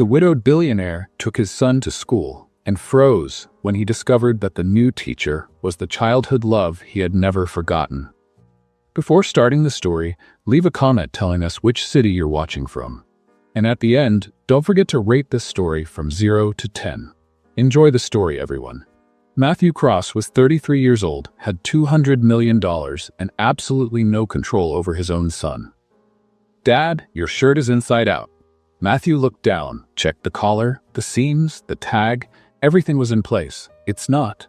The widowed billionaire took his son to school and froze when he discovered that the new teacher was the childhood love he had never forgotten. Before starting the story, leave a comment telling us which city you're watching from. And at the end, don't forget to rate this story from 0 to 10. Enjoy the story, everyone. Matthew Cross was 33 years old, had $200 million, and absolutely no control over his own son. "Dad, your shirt is inside out." Matthew looked down, checked the collar, the seams, the tag. Everything was in place. "It's not."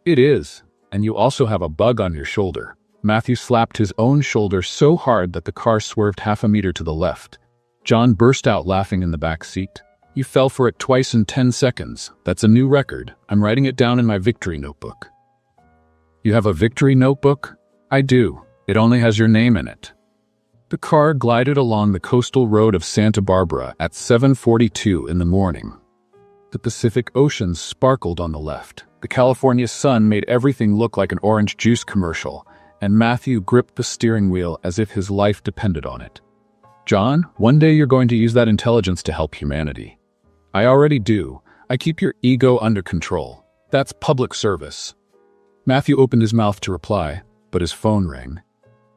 "It is. And you also have a bug on your shoulder." Matthew slapped his own shoulder so hard that the car swerved half a meter to the left. John burst out laughing in the back seat. "You fell for it twice in 10 seconds. That's a new record. I'm writing it down in my victory notebook." "You have a victory notebook?" "I do. It only has your name in it." The car glided along the coastal road of Santa Barbara at 7:42 in the morning. The Pacific Ocean sparkled on the left. The California sun made everything look like an orange juice commercial, and Matthew gripped the steering wheel as if his life depended on it. "John, one day you're going to use that intelligence to help humanity." "I already do. I keep your ego under control. That's public service." Matthew opened his mouth to reply, but his phone rang.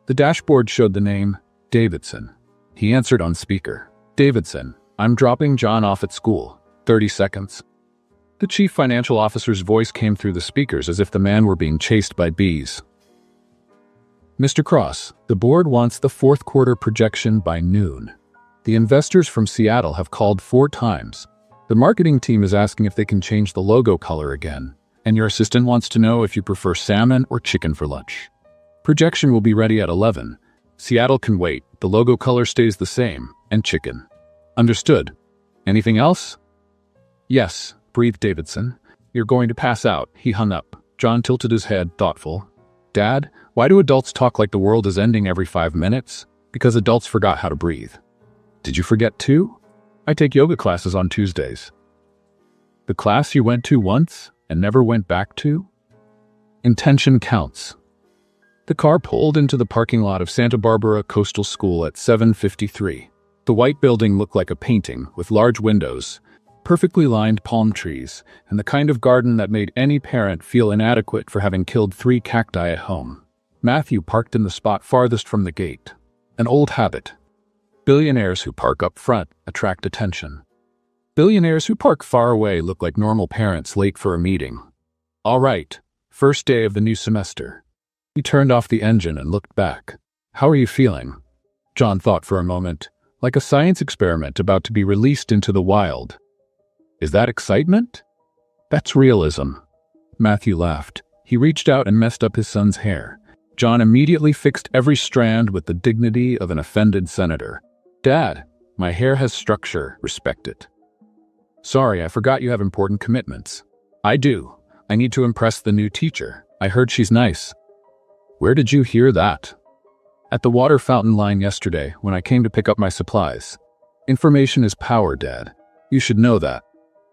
The dashboard showed the name Davidson. He answered on speaker. "Davidson, I'm dropping John off at school. 30 seconds. The chief financial officer's voice came through the speakers as if the man were being chased by bees. "Mr. Cross, the board wants the fourth quarter projection by noon. The investors from Seattle have called 4 times. The marketing team is asking if they can change the logo color again, and your assistant wants to know if you prefer salmon or chicken for lunch. Projection will be ready at 11. Seattle can wait. The logo color stays the same, and chicken." "Understood. Anything else?" "Yes," breathed Davidson. "You're going to pass out." He hung up. John tilted his head, thoughtful. "Dad, why do adults talk like the world is ending every 5 minutes? Because adults forgot how to breathe." "Did you forget too?" "I take yoga classes on Tuesdays." "The class you went to once and never went back to?" "Intention counts." The car pulled into the parking lot of Santa Barbara Coastal School at 7:53. The white building looked like a painting, with large windows, perfectly lined palm trees, and the kind of garden that made any parent feel inadequate for having killed 3 cacti at home. Matthew parked in the spot farthest from the gate. An old habit. Billionaires who park up front attract attention. Billionaires who park far away look like normal parents late for a meeting. "All right, first day of the new semester." He turned off the engine and looked back. "How are you feeling?" John thought for a moment. "Like a science experiment about to be released into the wild." "Is that excitement?" "That's realism." Matthew laughed. He reached out and messed up his son's hair. John immediately fixed every strand with the dignity of an offended senator. "Dad, my hair has structure. Respect it." "Sorry, I forgot you have important commitments." "I do. I need to impress the new teacher. I heard she's nice." "Where did you hear that?" "At the water fountain line yesterday when I came to pick up my supplies." "Information is power, Dad. You should know that."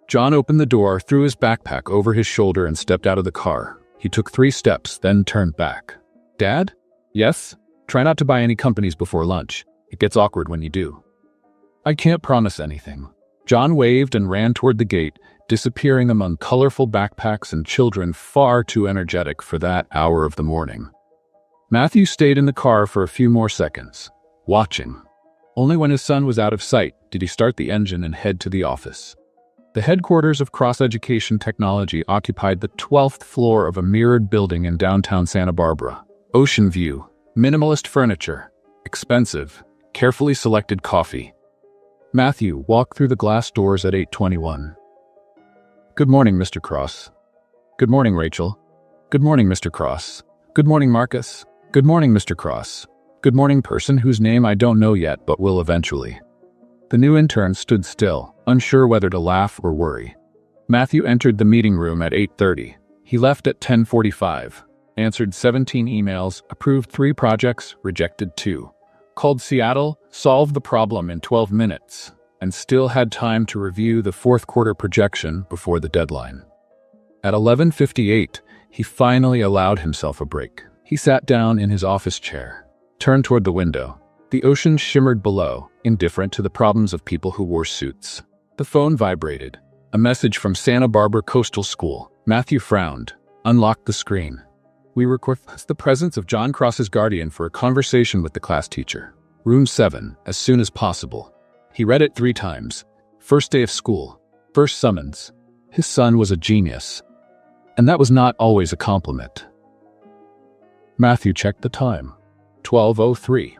John opened the door, threw his backpack over his shoulder, and stepped out of the car. He took 3 steps, then turned back. "Dad?" "Yes?" "Try not to buy any companies before lunch. It gets awkward when you do." "I can't promise anything." John waved and ran toward the gate, disappearing among colorful backpacks and children far too energetic for that hour of the morning. Matthew stayed in the car for a few more seconds, watching. Only when his son was out of sight did he start the engine and head to the office. The headquarters of Cross Education Technology occupied the 12th floor of a mirrored building in downtown Santa Barbara. Ocean view, minimalist furniture, expensive, carefully selected coffee. Matthew walked through the glass doors at 8:21. "Good morning, Mr. Cross." "Good morning, Rachel." "Good morning, Mr. Cross." "Good morning, Marcus." "Good morning, Mr. Cross." "Good morning, person whose name I don't know yet but will eventually." The new intern stood still, unsure whether to laugh or worry. Matthew entered the meeting room at 8:30. He left at 10:45, answered 17 emails, approved 3 projects, rejected 2. Called Seattle, solved the problem in 12 minutes, and still had time to review the fourth quarter projection before the deadline. At 11:58, he finally allowed himself a break. He sat down in his office chair, turned toward the window. The ocean shimmered below, indifferent to the problems of people who wore suits. The phone vibrated. A message from Santa Barbara Coastal School. Matthew frowned, unlocked the screen. We request the presence of John Cross's guardian for a conversation with the class teacher. Room 7, as soon as possible. He read it 3 times. First day of school. First summons. His son was a genius. And that was not always a compliment. Matthew checked the time. 12:03.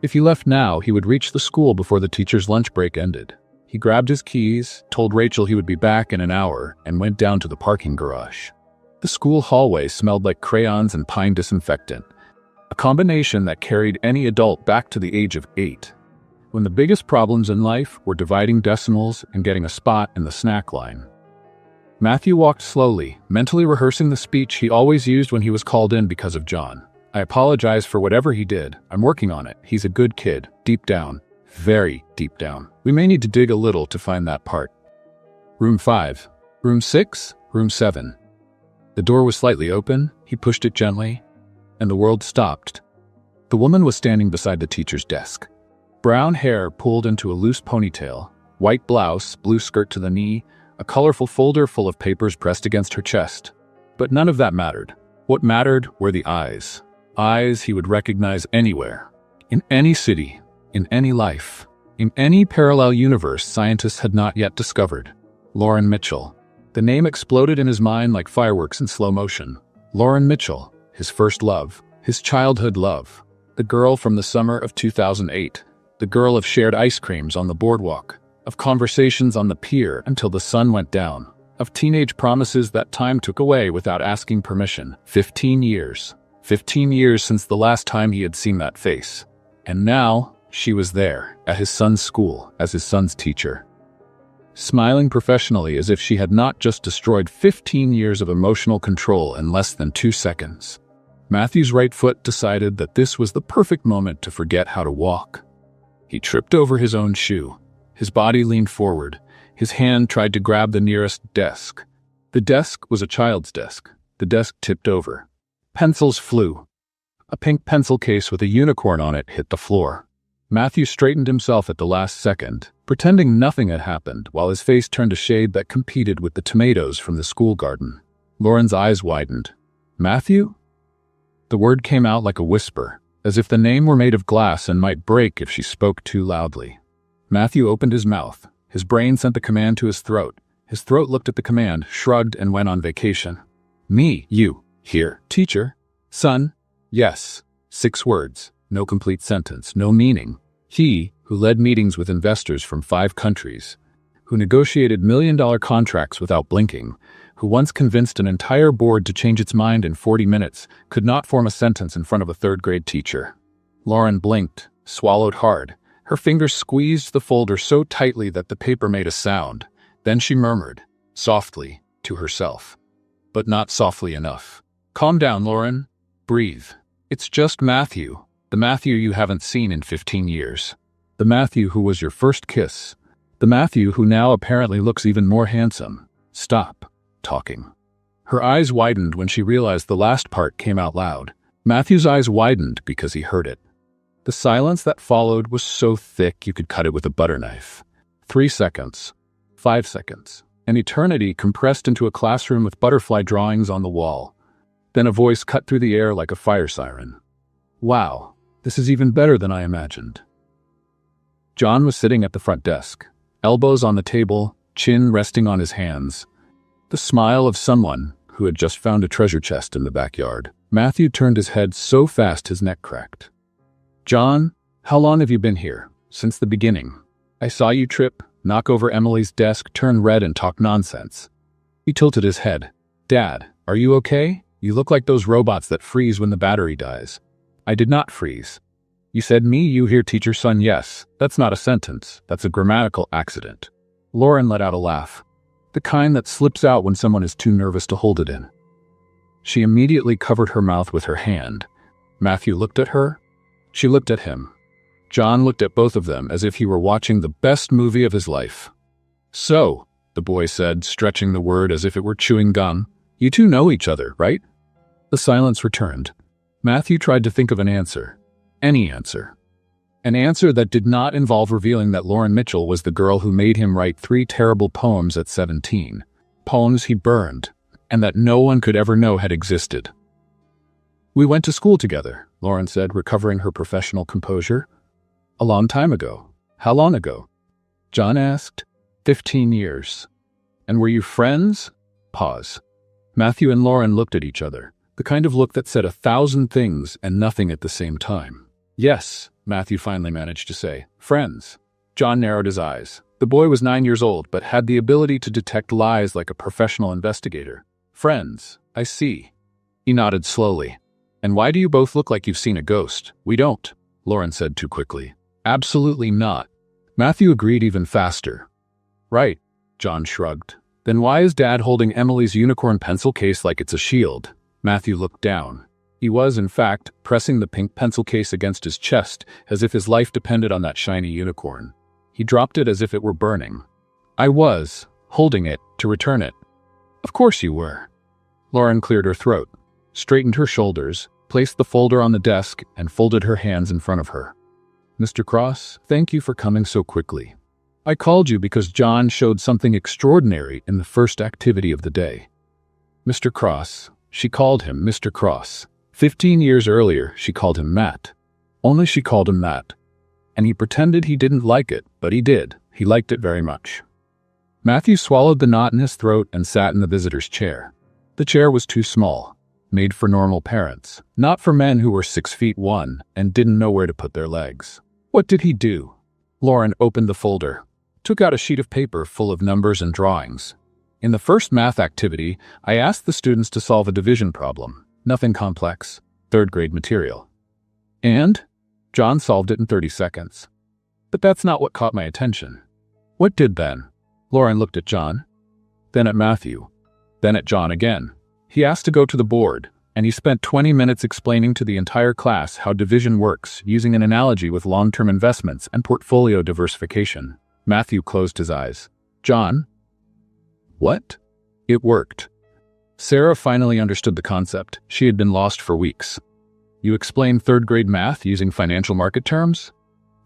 If he left now, he would reach the school before the teacher's lunch break ended. He grabbed his keys, told Rachel he would be back in an hour, and went down to the parking garage. The school hallway smelled like crayons and pine disinfectant, a combination that carried any adult back to the age of 8, when the biggest problems in life were dividing decimals and getting a spot in the snack line. Matthew walked slowly, mentally rehearsing the speech he always used when he was called in because of John. I apologize for whatever he did. I'm working on it. He's a good kid, deep down. Very deep down. We may need to dig a little to find that part. Room 5. Room 6. Room 7. The door was slightly open. He pushed it gently, and the world stopped. The woman was standing beside the teacher's desk. Brown hair pulled into a loose ponytail, white blouse, blue skirt to the knee, a colorful folder full of papers pressed against her chest. But none of that mattered. What mattered were the eyes. Eyes he would recognize anywhere. In any city. In any life. In any parallel universe scientists had not yet discovered. Lauren Mitchell. The name exploded in his mind like fireworks in slow motion. Lauren Mitchell, his first love, his childhood love. The girl from the summer of 2008. The girl of shared ice creams on the boardwalk. Of conversations on the pier until the sun went down. Of teenage promises that time took away without asking permission. 15 years. 15 years since the last time he had seen that face. And now, she was there, at his son's school, as his son's teacher. Smiling professionally as if she had not just destroyed 15 years of emotional control in less than 2 seconds. Matthew's right foot decided that this was the perfect moment to forget how to walk. He tripped over his own shoe. His body leaned forward. His hand tried to grab the nearest desk. The desk was a child's desk. The desk tipped over. Pencils flew. A pink pencil case with a unicorn on it hit the floor. Matthew straightened himself at the last second, pretending nothing had happened, while his face turned a shade that competed with the tomatoes from the school garden. Lauren's eyes widened. Matthew? The word came out like a whisper, as if the name were made of glass and might break if she spoke too loudly. Matthew opened his mouth. His brain sent the command to his throat. His throat looked at the command, shrugged, and went on vacation. Me, you, here, teacher, son, yes. 6 words, no complete sentence, no meaning. He, who led meetings with investors from 5 countries, who negotiated million-dollar contracts without blinking, who once convinced an entire board to change its mind in 40 minutes, could not form a sentence in front of a 3rd-grade teacher. Lauren blinked, swallowed hard. Her fingers squeezed the folder so tightly that the paper made a sound. Then she murmured, softly, to herself. But not softly enough. Calm down, Lauren. Breathe. It's just Matthew. The Matthew you haven't seen in 15 years. The Matthew who was your first kiss. The Matthew who now apparently looks even more handsome. Stop talking. Her eyes widened when she realized the last part came out loud. Matthew's eyes widened because he heard it. The silence that followed was so thick you could cut it with a butter knife. 3 seconds. 5 seconds. An eternity compressed into a classroom with butterfly drawings on the wall. Then a voice cut through the air like a fire siren. Wow. This is even better than I imagined. John was sitting at the front desk, elbows on the table, chin resting on his hands. The smile of someone who had just found a treasure chest in the backyard. Matthew turned his head so fast his neck cracked. John, how long have you been here? Since the beginning. I saw you trip, knock over Emily's desk, turn red and talk nonsense. He tilted his head. Dad, are you okay? You look like those robots that freeze when the battery dies. I did not freeze. You said me, you hear teacher, son, yes. That's not a sentence. That's a grammatical accident. Lauren let out a laugh. The kind that slips out when someone is too nervous to hold it in. She immediately covered her mouth with her hand. Matthew looked at her. She looked at him. John looked at both of them as if he were watching the best movie of his life. So, the boy said, stretching the word as if it were chewing gum, you two know each other, right? The silence returned. Matthew tried to think of an answer. Any answer. An answer that did not involve revealing that Lauren Mitchell was the girl who made him write 3 terrible poems at 17. Poems he burned, and that no one could ever know had existed. "We went to school together," Lauren said, recovering her professional composure. "A long time ago." "How long ago?" John asked. 15 years. "And were you friends?" Pause. Matthew and Lauren looked at each other, the kind of look that said 1,000 things and nothing at the same time. "Yes," Matthew finally managed to say. "Friends." John narrowed his eyes. The boy was 9 years old, but had the ability to detect lies like a professional investigator. "Friends, I see." He nodded slowly. "And why do you both look like you've seen a ghost?" "We don't," Lauren said too quickly. "Absolutely not." Matthew agreed even faster. "Right," John shrugged. "Then why is Dad holding Emily's unicorn pencil case like it's a shield?" Matthew looked down. He was, in fact, pressing the pink pencil case against his chest as if his life depended on that shiny unicorn. He dropped it as if it were burning. "I was holding it to return it." "Of course you were." Lauren cleared her throat, straightened her shoulders, placed the folder on the desk, and folded her hands in front of her. "Mr. Cross, thank you for coming so quickly. I called you because John showed something extraordinary in the first activity of the day." Mr. Cross. She called him Mr. Cross. 15 years earlier, she called him Matt. Only she called him Matt. And he pretended he didn't like it, but he did. He liked it very much. Matthew swallowed the knot in his throat and sat in the visitor's chair. The chair was too small, made for normal parents, not for men who were 6'1" and didn't know where to put their legs. What did he do? Lauren opened the folder, took out a sheet of paper full of numbers and drawings. "In the first math activity, I asked the students to solve a division problem. Nothing complex. 3rd grade material. And John solved it in 30 seconds. But that's not what caught my attention." "What did then?" Lauren looked at John, then at Matthew, then at John again. "He asked to go to the board, and he spent 20 minutes explaining to the entire class how division works, using an analogy with long-term investments and portfolio diversification." Matthew closed his eyes. "John?" "What?" "It worked." Sarah finally understood the concept. She had been lost for weeks. "You explained 3rd grade math using financial market terms?"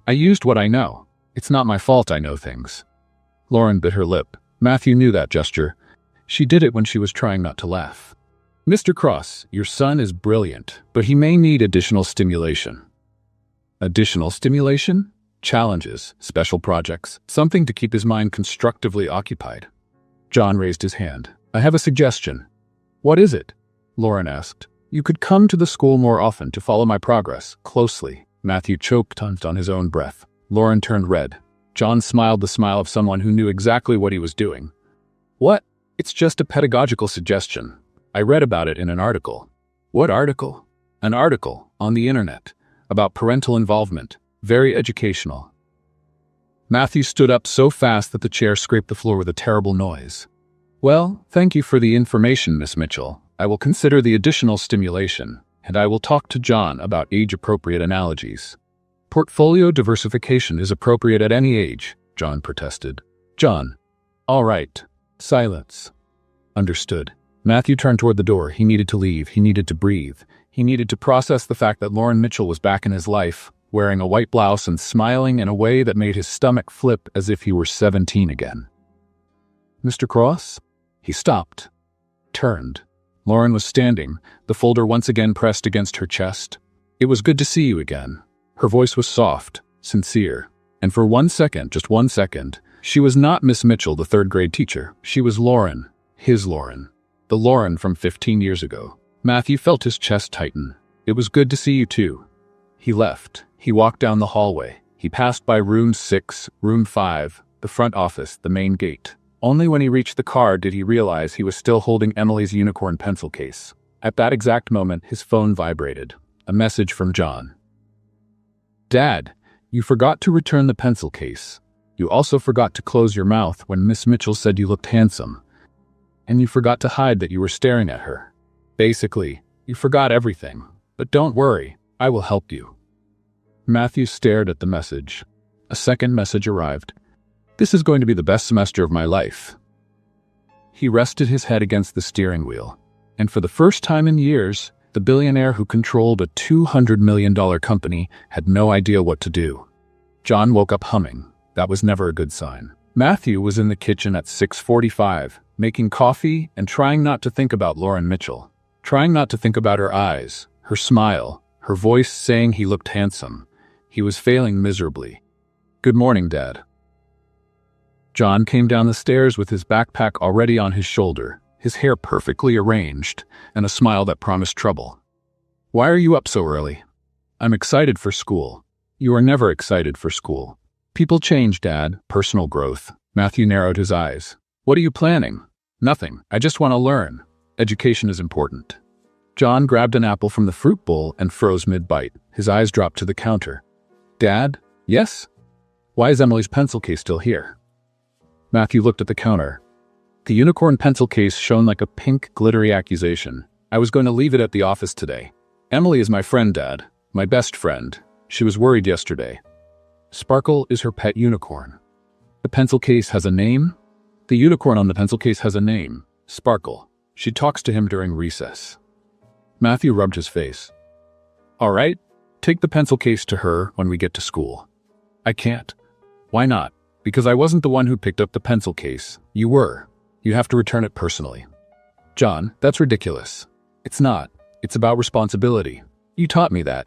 "I used what I know. It's not my fault I know things." Lauren bit her lip. Matthew knew that gesture. She did it when she was trying not to laugh. "Mr. Cross, your son is brilliant, but he may need additional stimulation." "Additional stimulation?" "Challenges, special projects, something to keep his mind constructively occupied." John raised his hand. "I have a suggestion." "What is it?" Lauren asked. "You could come to the school more often to follow my progress, closely." Matthew choked on his own breath. Lauren turned red. John smiled the smile of someone who knew exactly what he was doing. "What? It's just a pedagogical suggestion. I read about it in an article." "What article?" "An article, on the internet, about parental involvement. Very educational." Matthew stood up so fast that the chair scraped the floor with a terrible noise. "Well, thank you for the information, Miss Mitchell. I will consider the additional stimulation, and I will talk to John about age-appropriate analogies." "Portfolio diversification is appropriate at any age," John protested. "John." "All right." Silence. "Understood." Matthew turned toward the door. He needed to leave. He needed to breathe. He needed to process the fact that Lauren Mitchell was back in his life, wearing a white blouse and smiling in a way that made his stomach flip as if he were 17 again. "Mr. Cross?" He stopped. Turned. Lauren was standing, the folder once again pressed against her chest. "It was good to see you again." Her voice was soft, sincere. And for 1 second, just 1 second, she was not Miss Mitchell, the 3rd grade teacher. She was Lauren, his Lauren. The Lauren from 15 years ago. Matthew felt his chest tighten. "It was good to see you too." He left. He walked down the hallway. He passed by room 6, room 5, the front office, the main gate. Only when he reached the car did he realize he was still holding Emily's unicorn pencil case. At that exact moment, his phone vibrated. A message from John. "Dad, you forgot to return the pencil case. You also forgot to close your mouth when Miss Mitchell said you looked handsome. And you forgot to hide that you were staring at her. Basically, you forgot everything. But don't worry, I will help you." Matthew stared at the message. A second message arrived. "This is going to be the best semester of my life." He rested his head against the steering wheel. And for the first time in years, the billionaire who controlled a $200 million company had no idea what to do. John woke up humming. That was never a good sign. Matthew was in the kitchen at 6:45, making coffee and trying not to think about Lauren Mitchell. Trying not to think about her eyes, her smile, her voice saying he looked handsome. He was failing miserably. "Good morning, Dad." John came down the stairs with his backpack already on his shoulder, his hair perfectly arranged, and a smile that promised trouble. "Why are you up so early?" "I'm excited for school." "You are never excited for school." "People change, Dad. Personal growth." Matthew narrowed his eyes. "What are you planning?" "Nothing. I just want to learn. Education is important." John grabbed an apple from the fruit bowl and froze mid-bite. His eyes dropped to the counter. "Dad?" "Yes?" "Why is Emily's pencil case still here?" Matthew looked at the counter. The unicorn pencil case shone like a pink, glittery accusation. "I was going to leave it at the office today." "Emily is my friend, Dad. My best friend. She was worried yesterday." "Sparkle is her pet unicorn." "The pencil case has a name?" "The unicorn on the pencil case has a name. Sparkle. She talks to him during recess." Matthew rubbed his face. "All right, take the pencil case to her when we get to school." "I can't." "Why not?" "Because I wasn't the one who picked up the pencil case. You were. You have to return it personally." "John, that's ridiculous." "It's not. It's about responsibility. You taught me that."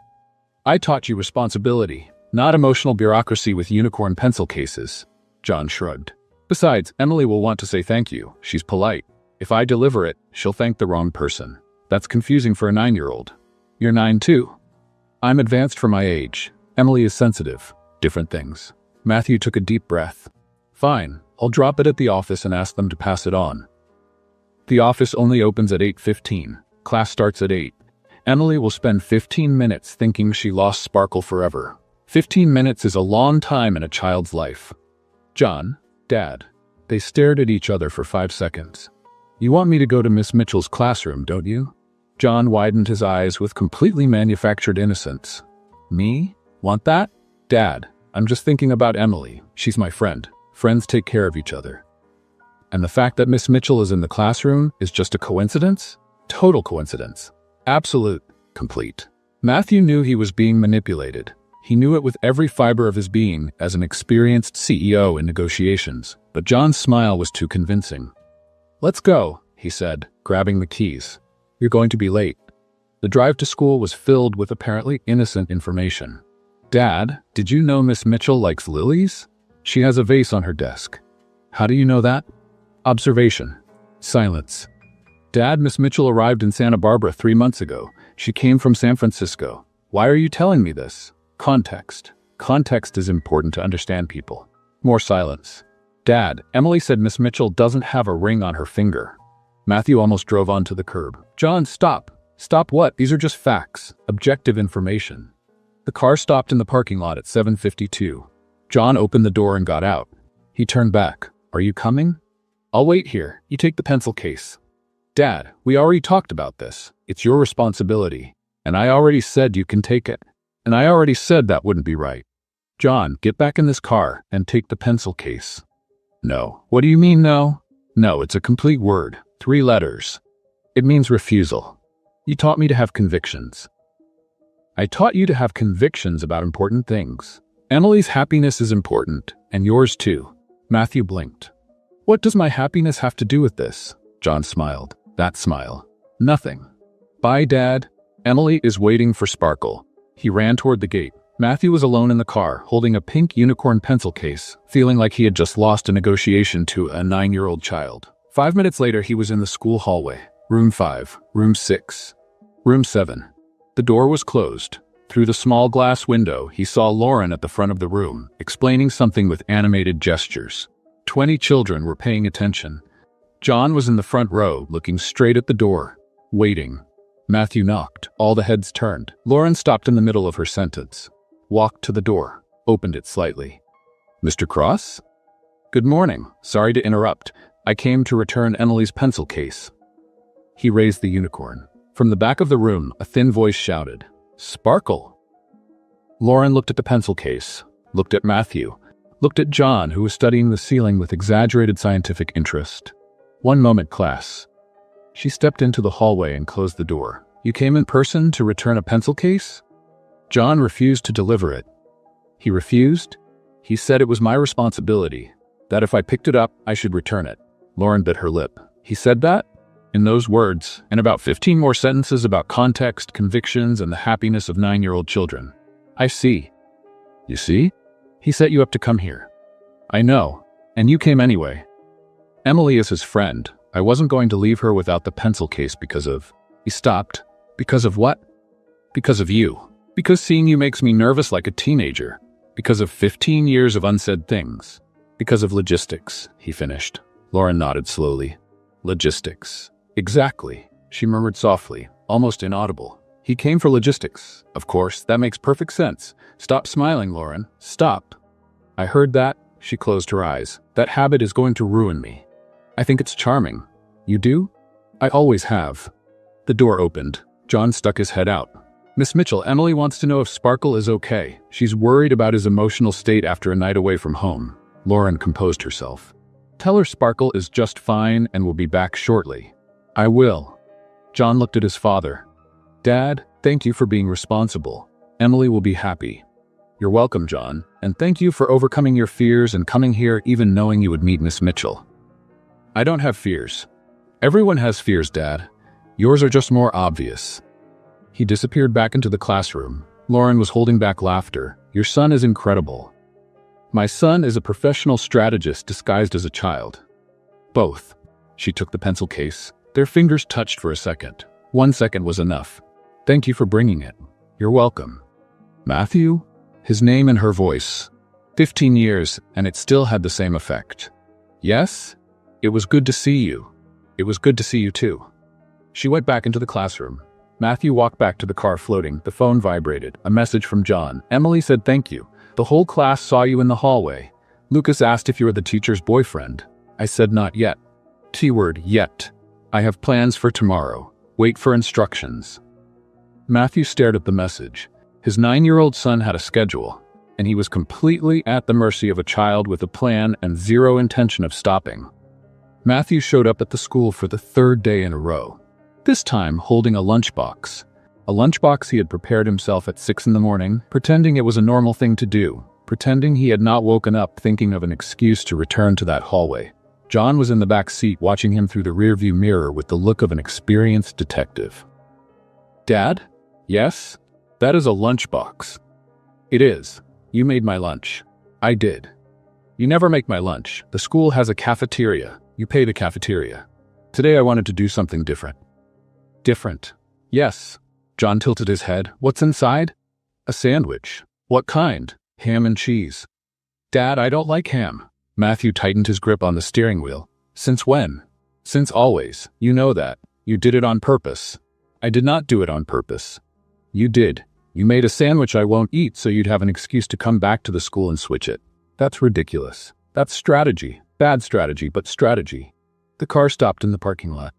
"I taught you responsibility, not emotional bureaucracy with unicorn pencil cases." John shrugged. "Besides, Emily will want to say thank you. She's polite. If I deliver it, she'll thank the wrong person. That's confusing for a 9-year-old. You're 9 too." "I'm advanced for my age. Emily is sensitive. Different things." Matthew took a deep breath. "Fine, I'll drop it at the office and ask them to pass it on." The office only opens at 8:15. Class starts at 8. Emily will spend 15 minutes thinking she lost Sparkle forever. 15 minutes is a long time in a child's life. "John, Dad." They stared at each other for 5 seconds. "You want me to go to Miss Mitchell's classroom, don't you?" John widened his eyes with completely manufactured innocence. "Me? Want that?" "Dad, I'm just thinking about Emily. She's my friend. Friends take care of each other." "And the fact that Miss Mitchell is in the classroom is just a coincidence?" "Total coincidence. Absolute. Complete." Matthew knew he was being manipulated. He knew it with every fiber of his being as an experienced CEO in negotiations, but John's smile was too convincing. "Let's go," he said, grabbing the keys. "You're going to be late." The drive to school was filled with apparently innocent information. "Dad, did you know Miss Mitchell likes lilies? She has a vase on her desk." "How do you know that?" "Observation." Silence. "Dad, Miss Mitchell arrived in Santa Barbara 3 months ago. She came from San Francisco." "Why are you telling me this?" "Context. Context is important to understand people." More silence. "Dad, Emily said Miss Mitchell doesn't have a ring on her finger." Matthew almost drove onto the curb. "John, stop." "Stop what? These are just facts. Objective information." The car stopped in the parking lot at 7:52. John opened the door and got out. He turned back. "Are you coming?" "I'll wait here. You take the pencil case." "Dad, we already talked about this. It's your responsibility. And I already said you can take it. And I already said that wouldn't be right." "John, get back in this car and take the pencil case." "No." "What do you mean, no?" "No, it's a complete word. 3 letters. It means refusal." "You taught me to have convictions." "I taught you to have convictions about important things. Emily's happiness is important, and yours too." Matthew blinked. "What does my happiness have to do with this?" John smiled. That smile. "Nothing." "Bye, Dad. Emily is waiting for Sparkle." He ran toward the gate. Matthew was alone in the car, holding a pink unicorn pencil case, feeling like he had just lost a negotiation to a 9-year-old child. 5 minutes later, he was in the school hallway. Room 5, Room 6, Room 7. The door was closed. Through the small glass window, he saw Lauren at the front of the room, explaining something with animated gestures. 20 children were paying attention. John was in the front row, looking straight at the door, waiting. Matthew knocked. All the heads turned. Lauren stopped in the middle of her sentence, walked to the door, opened it slightly. "Mr. Cross?" "Good morning. Sorry to interrupt. I came to return Emily's pencil case." He raised the unicorn. From the back of the room, a thin voice shouted, "Sparkle!" Lauren looked at the pencil case, looked at Matthew, looked at John, who was studying the ceiling with exaggerated scientific interest. "One moment, class." She stepped into the hallway and closed the door. "You came in person to return a pencil case?" John refused to deliver it. He refused? He said it was my responsibility, that if I picked it up, I should return it. Lauren bit her lip. He said that? In those words, and about 15 more sentences about context, convictions, and the happiness of 9-year-old children. I see. You see? He set you up to come here. I know, and you came anyway. Emily is his friend. I wasn't going to leave her without the pencil case because of... He stopped. Because of what? Because of you. Because seeing you makes me nervous like a teenager. Because of 15 years of unsaid things. Because of logistics, he finished. Lauren nodded slowly. Logistics. Exactly, she murmured softly, almost inaudible. He came for logistics. Of course, that makes perfect sense. Stop smiling, Lauren. Stop. I heard that. She closed her eyes. That habit is going to ruin me. I think it's charming. You do? I always have. The door opened. John stuck his head out. Miss Mitchell, Emily wants to know if Sparkle is okay. She's worried about his emotional state after a night away from home. Lauren composed herself. Tell her Sparkle is just fine and will be back shortly. I will. John looked at his father. Dad, thank you for being responsible. Emily will be happy. You're welcome, John, and thank you for overcoming your fears and coming here even knowing you would meet Miss Mitchell. I don't have fears. Everyone has fears, Dad. Yours are just more obvious. He disappeared back into the classroom. Lauren was holding back laughter. Your son is incredible. My son is a professional strategist disguised as a child. Both. She took the pencil case. Their fingers touched for a second. 1 second was enough. Thank you for bringing it. You're welcome. Matthew? His name and her voice. 15 years, and it still had the same effect. Yes? It was good to see you. It was good to see you too. She went back into the classroom. Matthew walked back to the car floating. The phone vibrated. A message from John. Emily said thank you. The whole class saw you in the hallway. Lucas asked if you were the teacher's boyfriend. I said not yet. T-word, yet. I have plans for tomorrow. Wait for instructions. Matthew stared at the message. His 9-year-old son had a schedule, and he was completely at the mercy of a child with a plan and zero intention of stopping. Matthew showed up at the school for the 3rd day in a row, this time holding a lunchbox. A lunchbox he had prepared himself at 6 in the morning, pretending it was a normal thing to do, pretending he had not woken up thinking of an excuse to return to that hallway. John was in the back seat watching him through the rearview mirror with the look of an experienced detective. Dad? Yes? That is a lunchbox. It is. You made my lunch. I did. You never make my lunch. The school has a cafeteria. You pay the cafeteria. Today I wanted to do something different. Different. Yes. John tilted his head. What's inside? A sandwich. What kind? Ham and cheese. Dad, I don't like ham. Matthew tightened his grip on the steering wheel. Since when? Since always. You know that. You did it on purpose. I did not do it on purpose. You did. You made a sandwich I won't eat so you'd have an excuse to come back to the school and switch it. That's ridiculous. That's strategy. Bad strategy, but strategy. The car stopped in the parking lot.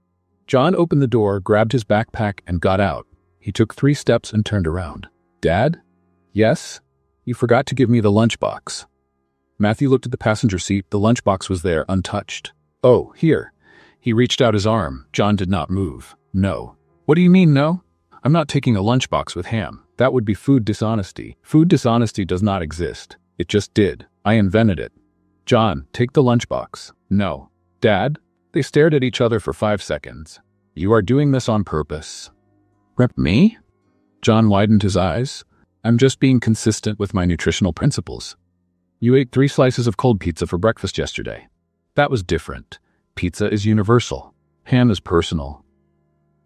John opened the door, grabbed his backpack, and got out. He took 3 steps and turned around. Dad? Yes? You forgot to give me the lunchbox. Matthew looked at the passenger seat. The lunchbox was there, untouched. Oh, here. He reached out his arm. John did not move. No. What do you mean, no? I'm not taking a lunchbox with ham. That would be food dishonesty. Food dishonesty does not exist. It just did. I invented it. John, take the lunchbox. No. Dad? They stared at each other for 5 seconds. You are doing this on purpose. Rep me? John widened his eyes. I'm just being consistent with my nutritional principles. You ate 3 slices of cold pizza for breakfast yesterday. That was different. Pizza is universal. Ham is personal.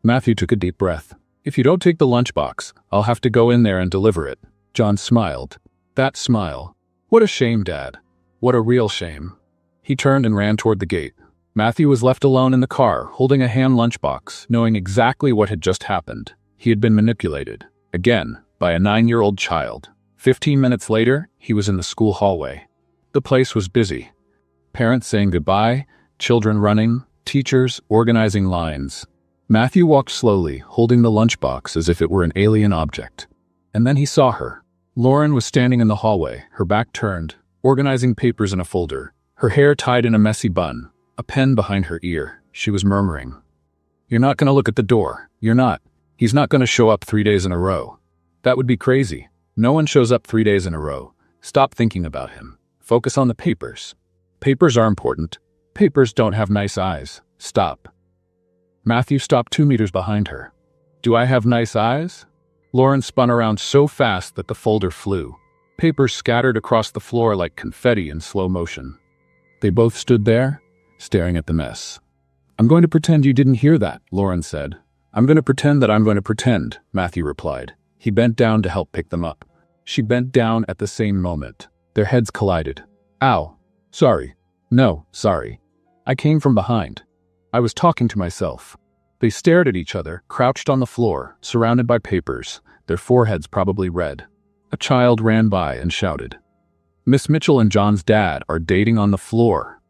Matthew took a deep breath. If you don't take the lunchbox, I'll have to go in there and deliver it. John smiled. That smile. What a shame, Dad. What a real shame. He turned and ran toward the gate. Matthew was left alone in the car, holding a ham lunchbox, knowing exactly what had just happened. He had been manipulated. Again, by a 9-year-old child. 15 minutes later, he was in the school hallway. The place was busy. Parents saying goodbye, children running, teachers organizing lines. Matthew walked slowly, holding the lunchbox as if it were an alien object. And then he saw her. Lauren was standing in the hallway, her back turned, organizing papers in a folder, her hair tied in a messy bun, a pen behind her ear. She was murmuring, "You're not going to look at the door. You're not. He's not going to show up 3 days in a row. That would be crazy. No one shows up 3 days in a row. Stop thinking about him. Focus on the papers. Papers are important. Papers don't have nice eyes. Stop. Matthew stopped 2 meters behind her. Do I have nice eyes? Lauren spun around so fast that the folder flew. Papers scattered across the floor like confetti in slow motion. They both stood there, staring at the mess. I'm going to pretend you didn't hear that, Lauren said. I'm going to pretend that I'm going to pretend, Matthew replied. He bent down to help pick them up. She bent down at the same moment. Their heads collided. Ow. Sorry. No, sorry. I came from behind. I was talking to myself. They stared at each other, crouched on the floor, surrounded by papers, their foreheads probably red. A child ran by and shouted. Miss Mitchell and John's dad are dating on the floor.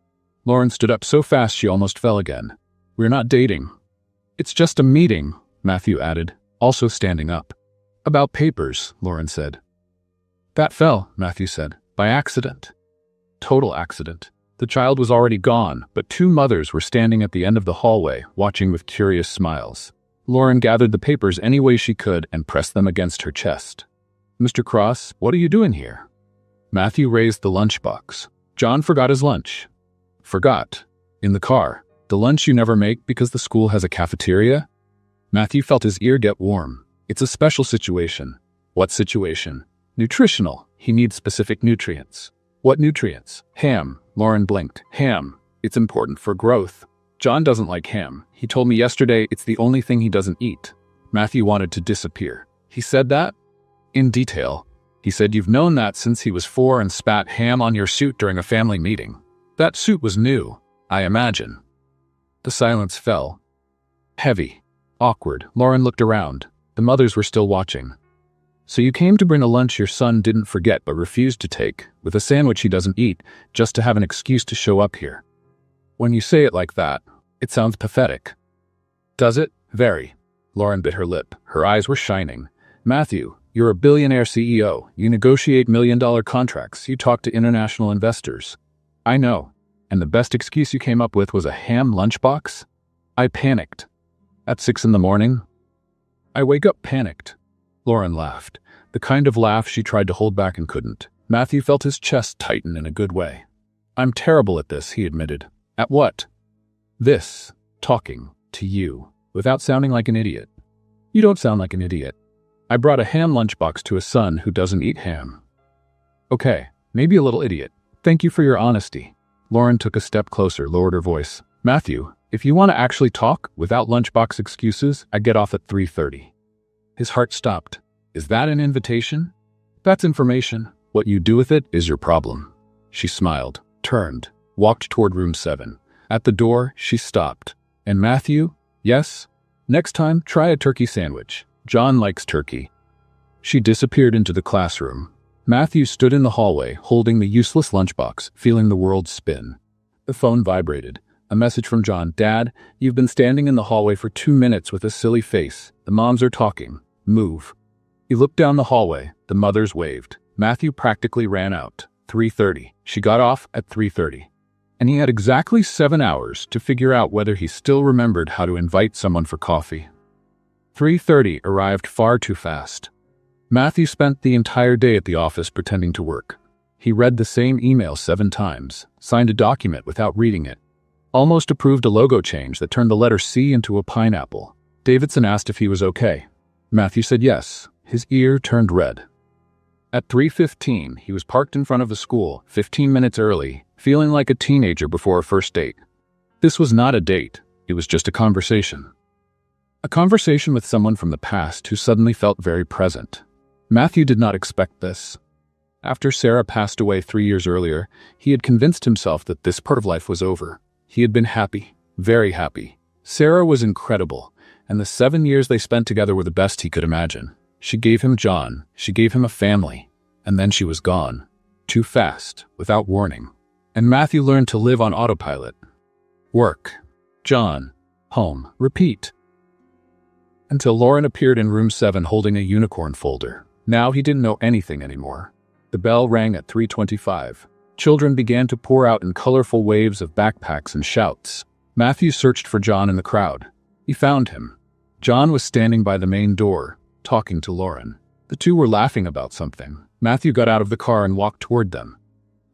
Lauren stood up so fast she almost fell again. We're not dating. It's just a meeting, Matthew added, also standing up. About papers, Lauren said. That fell, Matthew said, by accident. Total accident. The child was already gone, but 2 mothers were standing at the end of the hallway, watching with curious smiles. Lauren gathered the papers any way she could and pressed them against her chest. Mr. Cross, what are you doing here? Matthew raised the lunchbox. John forgot his lunch. Forgot. In the car. The lunch you never make because the school has a cafeteria? Matthew felt his ear get warm. It's a special situation. What situation? Nutritional. He needs specific nutrients. What nutrients? Ham. Lauren blinked. Ham. It's important for growth. John doesn't like ham. He told me yesterday it's the only thing he doesn't eat. Matthew wanted to disappear. He said that? In detail. He said you've known that since he was 4 and spat ham on your suit during a family meeting. That suit was new, I imagine. The silence fell. Heavy. Awkward. Lauren looked around. The mothers were still watching. So you came to bring a lunch your son didn't forget but refused to take, with a sandwich he doesn't eat, just to have an excuse to show up here. When you say it like that, it sounds pathetic. Does it? Very. Lauren bit her lip. Her eyes were shining. Matthew, you're a billionaire CEO. You negotiate million-dollar contracts. You talk to international investors. I know. And the best excuse you came up with was a ham lunchbox? I panicked. At 6 in the morning? I wake up panicked. Lauren laughed. The kind of laugh she tried to hold back and couldn't. Matthew felt his chest tighten in a good way. I'm terrible at this, he admitted. At what? This. Talking. To you. Without sounding like an idiot. You don't sound like an idiot. I brought a ham lunchbox to a son who doesn't eat ham. Okay, maybe a little idiot. Thank you for your honesty. Lauren took a step closer, lowered her voice. Matthew, if you want to actually talk, without lunchbox excuses, I get off at 3:30. His heart stopped. Is that an invitation? That's information. What you do with it is your problem. She smiled, turned, walked toward room 7. At the door, she stopped. And Matthew? Yes? Next time, try a turkey sandwich. John likes turkey. She disappeared into the classroom. Matthew stood in the hallway, holding the useless lunchbox, feeling the world spin. The phone vibrated. A message from John. Dad, you've been standing in the hallway for 2 minutes with a silly face. The moms are talking. Move. He looked down the hallway. The mothers waved. Matthew practically ran out. 3:30. She got off at 3:30. And he had exactly 7 hours to figure out whether he still remembered how to invite someone for coffee. 3:30 arrived far too fast. Matthew spent the entire day at the office pretending to work. He read the same email 7 times, signed a document without reading it, almost approved a logo change that turned the letter C into a pineapple. Davidson asked if he was okay. Matthew said yes. His ear turned red. At 3:15, he was parked in front of the school, 15 minutes early, feeling like a teenager before a first date. This was not a date. It was just a conversation. A conversation with someone from the past who suddenly felt very present. Matthew did not expect this. After Sarah passed away 3 years earlier, he had convinced himself that this part of life was over. He had been happy, very happy. Sarah was incredible, and the 7 years they spent together were the best he could imagine. She gave him John, she gave him a family, and then she was gone. Too fast, without warning. And Matthew learned to live on autopilot. Work. John. Home. Repeat. Until Lauren appeared in room 7 holding a unicorn folder. Now he didn't know anything anymore. The bell rang at 3:25. Children began to pour out in colorful waves of backpacks and shouts. Matthew searched for John in the crowd. He found him. John was standing by the main door, talking to Lauren. The two were laughing about something. Matthew got out of the car and walked toward them.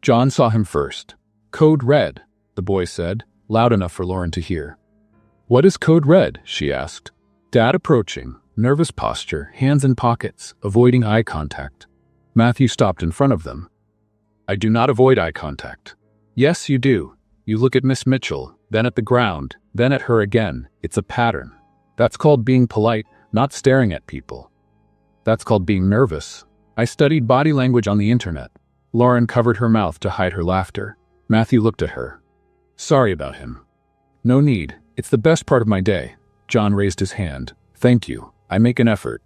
John saw him first. "Code Red," the boy said, loud enough for Lauren to hear. "What is Code Red?" she asked. Dad approaching, nervous posture, hands in pockets, avoiding eye contact. Matthew stopped in front of them. "I do not avoid eye contact." "Yes, you do. You look at Miss Mitchell, then at the ground, then at her again. It's a pattern. That's called being polite, not staring at people. That's called being nervous. I studied body language on the internet." Lauren covered her mouth to hide her laughter. Matthew looked at her. "Sorry about him." "No need. It's the best part of my day." John raised his hand. "Thank you. I make an effort."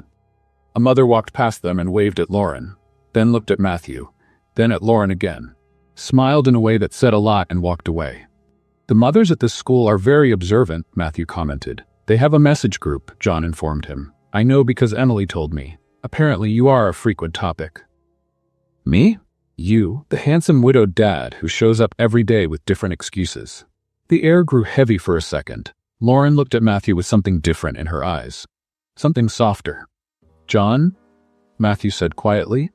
A mother walked past them and waved at Lauren, then looked at Matthew, then at Lauren again, smiled in a way that said a lot and walked away. "The mothers at this school are very observant," Matthew commented. "They have a message group," John informed him. "I know because Emily told me. Apparently you are a frequent topic." "Me?" "You, the handsome widowed dad who shows up every day with different excuses." The air grew heavy for a second. Lauren looked at Matthew with something different in her eyes. Something softer. "John?" Matthew said quietly.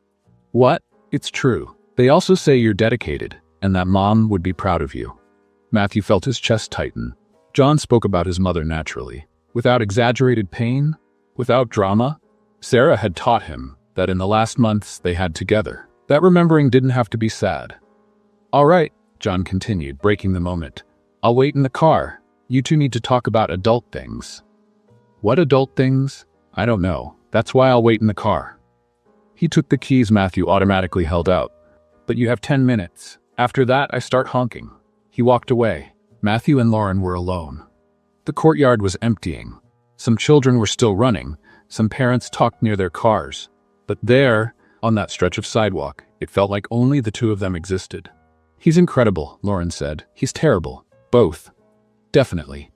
"What?" "It's true. They also say you're dedicated, and that Mom would be proud of you." Matthew felt his chest tighten. John spoke about his mother naturally, without exaggerated pain, without drama. Sarah had taught him that in the last months they had together, that remembering didn't have to be sad. "All right," John continued, breaking the moment. "I'll wait in the car. You two need to talk about adult things." "What adult things?" "I don't know. That's why I'll wait in the car." He took the keys Matthew automatically held out. "But you have 10 minutes. After that, I start honking." He walked away. Matthew and Lauren were alone. The courtyard was emptying. Some children were still running. Some parents talked near their cars. But there, on that stretch of sidewalk, it felt like only the two of them existed. "He's incredible," Lauren said. "He's terrible. Both. Definitely."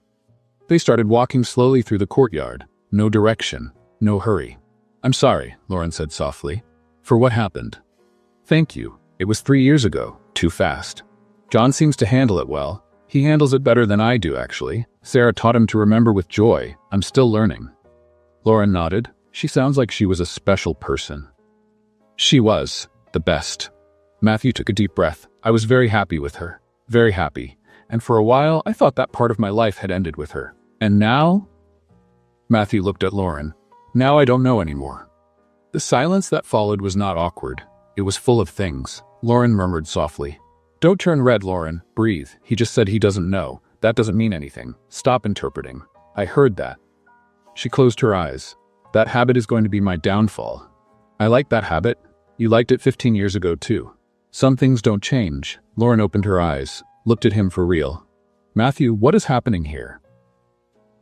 They started walking slowly through the courtyard. No direction. No hurry. "I'm sorry," Lauren said softly. "For what happened?" "Thank you. It was 3 years ago. Too fast." "John seems to handle it well. He handles it better than I do, actually. Sarah taught him to remember with joy. I'm still learning." Lauren nodded. She sounds like she was a special person. She was. The best. Matthew took a deep breath. "I was very happy with her. Very happy. And for a while, I thought that part of my life had ended with her. And now?" Matthew looked at Lauren. "Now I don't know anymore." The silence that followed was not awkward. It was full of things. Lauren murmured softly. "Don't turn red, Lauren. Breathe. He just said he doesn't know. That doesn't mean anything. Stop interpreting." "I heard that." She closed her eyes. "That habit is going to be my downfall." "I like that habit. You liked it 15 years ago, too." "Some things don't change." Lauren opened her eyes, looked at him for real. "Matthew, what is happening here?"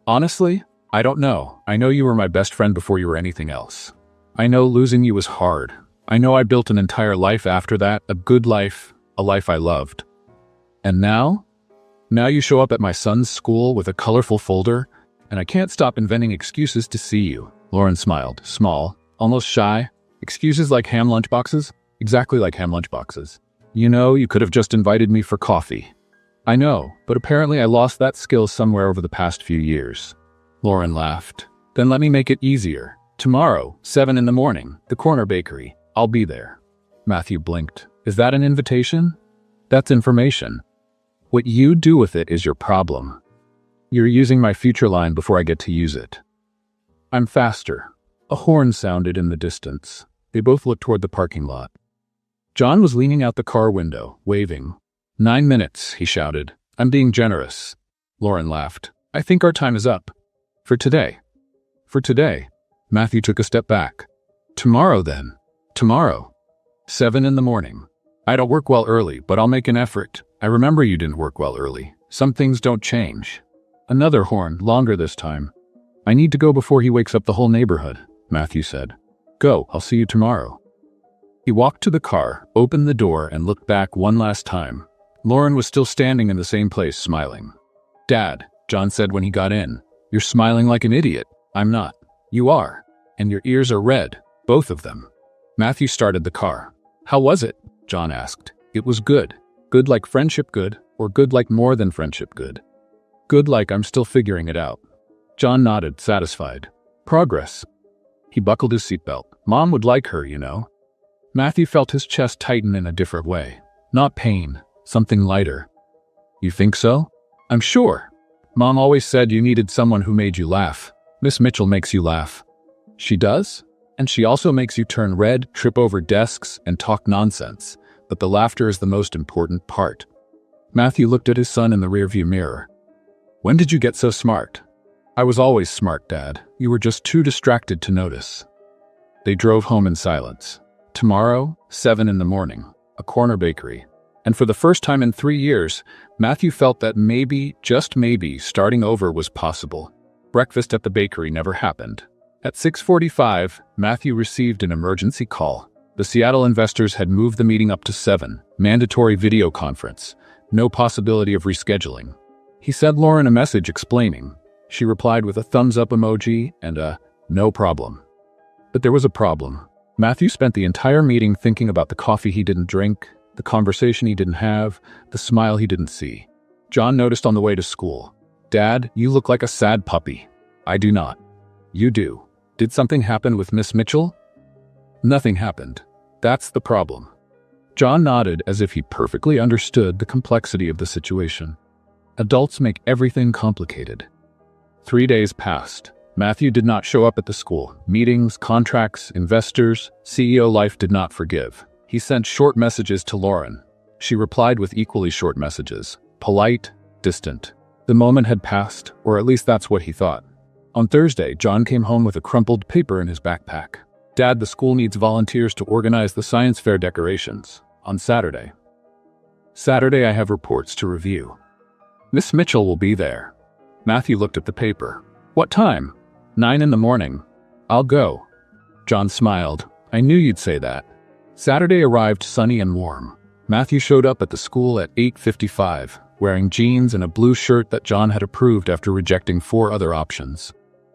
"Honestly, I don't know. I know you were my best friend before you were anything else. I know losing you was hard. I know I built an entire life after that, a good life, a life I loved. And now? Now you show up at my son's school with a colorful folder, and I can't stop inventing excuses to see you." Lauren smiled, small, almost shy. "Excuses like ham lunchboxes? Exactly like ham lunchboxes. You know, you could have just invited me for coffee." "I know, but apparently I lost that skill somewhere over the past few years." Lauren laughed. "Then let me make it easier. Tomorrow, 7 in the morning, the corner bakery. I'll be there." Matthew blinked. "Is that an invitation?" "That's information. What you do with it is your problem. You're using my future line before I get to use it." "I'm faster." A horn sounded in the distance. They both looked toward the parking lot. John was leaning out the car window, waving. 9 minutes, he shouted. "I'm being generous." Lauren laughed. "I think our time is up. For today." "For today." Matthew took a step back. "Tomorrow, then." "Tomorrow. 7 in the morning. I don't work well early, but I'll make an effort. I remember you didn't work well early. Some things don't change." Another horn, longer this time. "I need to go before he wakes up the whole neighborhood," Matthew said. "Go, I'll see you tomorrow." He walked to the car, opened the door, and looked back one last time. Lauren was still standing in the same place, smiling. "Dad," John said when he got in, "you're smiling like an idiot." "I'm not." "You are. And your ears are red. Both of them." Matthew started the car. "How was it?" John asked. "It was good. Good like friendship good, or good like more than friendship good?" "Good like I'm still figuring it out." John nodded, satisfied. "Progress." He buckled his seatbelt. "Mom would like her, you know." Matthew felt his chest tighten in a different way. Not pain, something lighter. You think so? I'm sure. Mom always said you needed someone who made you laugh. Miss Mitchell makes you laugh. She does? And she also makes you turn red, trip over desks, and talk nonsense. But the laughter is the most important part. Matthew looked at his son in the rearview mirror. When did you get so smart? I was always smart, Dad. You were just too distracted to notice. They drove home in silence. Tomorrow, 7 in the morning, a corner bakery. And for the first time in 3 years, Matthew felt that maybe, just maybe, starting over was possible. Breakfast at the bakery never happened. At 6:45, Matthew received an emergency call. The Seattle investors had moved the meeting up to 7, mandatory video conference, no possibility of rescheduling. He sent Lauren a message explaining. She replied with a thumbs-up emoji and a no problem. But there was a problem. Matthew spent the entire meeting thinking about the coffee he didn't drink, the conversation he didn't have, the smile he didn't see. John noticed on the way to school. Dad, you look like a sad puppy. I do not. You do. Did something happen with Miss Mitchell? Nothing happened. That's the problem. John nodded as if he perfectly understood the complexity of the situation. Adults make everything complicated. 3 days passed. Matthew did not show up at the school. Meetings, contracts, investors, CEO life did not forgive. He sent short messages to Lauren. She replied with equally short messages, polite, distant. The moment had passed, or at least that's what he thought. On Thursday, John came home with a crumpled paper in his backpack. Dad, the school needs volunteers to organize the science fair decorations. On Saturday. Saturday, I have reports to review. Miss Mitchell will be there. Matthew looked at the paper. What time? 9 in the morning. I'll go. John smiled. I knew you'd say that. Saturday arrived sunny and warm. Matthew showed up at the school at 8:55, wearing jeans and a blue shirt that John had approved after rejecting 4 other options.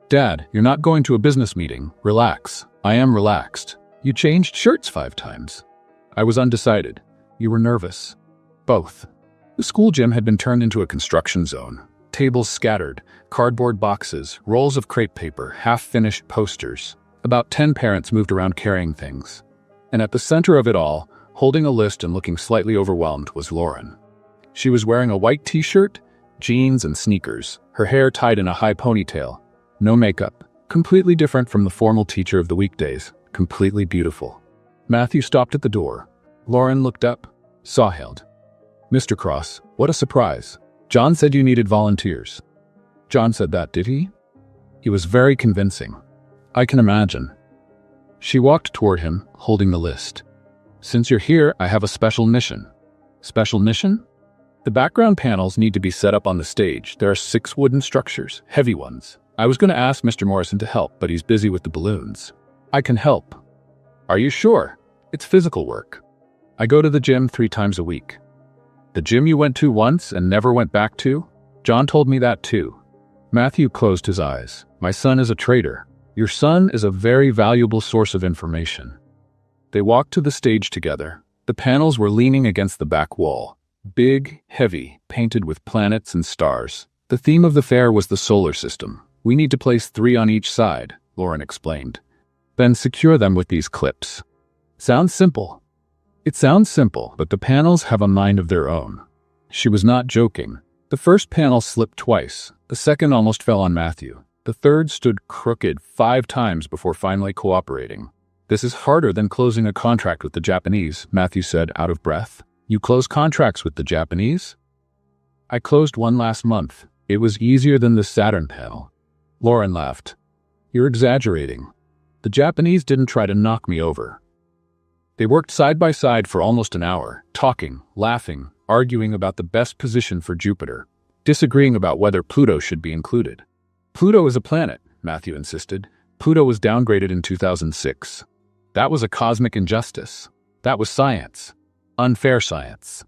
Dad, you're not going to a business meeting. Relax. I am relaxed. You changed shirts 5 times. I was undecided. You were nervous. Both. The school gym had been turned into a construction zone. Tables scattered, cardboard boxes, rolls of crepe paper, half-finished posters. About 10 parents moved around carrying things. And at the center of it all, holding a list and looking slightly overwhelmed, was Lauren. She was wearing a white t-shirt, jeans, and sneakers, her hair tied in a high ponytail. No makeup. Completely different from the formal teacher of the weekdays. Completely beautiful. Matthew stopped at the door. Lauren looked up, saw-hailed. Mr. Cross, what a surprise. John said you needed volunteers. John said that, did he? He was very convincing. I can imagine. She walked toward him, holding the list. Since you're here, I have a special mission. Special mission? The background panels need to be set up on the stage. There are 6 wooden structures, heavy ones. I was going to ask Mr. Morrison to help, but he's busy with the balloons. I can help. Are you sure? It's physical work. I go to the gym 3 times a week. The gym you went to once and never went back to? John told me that too. Matthew closed his eyes. My son is a traitor. Your son is a very valuable source of information. They walked to the stage together. The panels were leaning against the back wall. Big, heavy, painted with planets and stars. The theme of the fair was the solar system. We need to place 3 on each side, Lauren explained. Then secure them with these clips. Sounds simple. It sounds simple, but the panels have a mind of their own. She was not joking. The first panel slipped twice. The second almost fell on Matthew. The third stood crooked 5 times before finally cooperating. This is harder than closing a contract with the Japanese, Matthew said, out of breath. You close contracts with the Japanese? I closed one last month. It was easier than the Saturn panel. Lauren laughed. You're exaggerating. The Japanese didn't try to knock me over. They worked side by side for almost an hour, talking, laughing, arguing about the best position for Jupiter, disagreeing about whether Pluto should be included. Pluto is a planet, Matthew insisted. Pluto was downgraded in 2006. That was a cosmic injustice. That was science. Unfair science.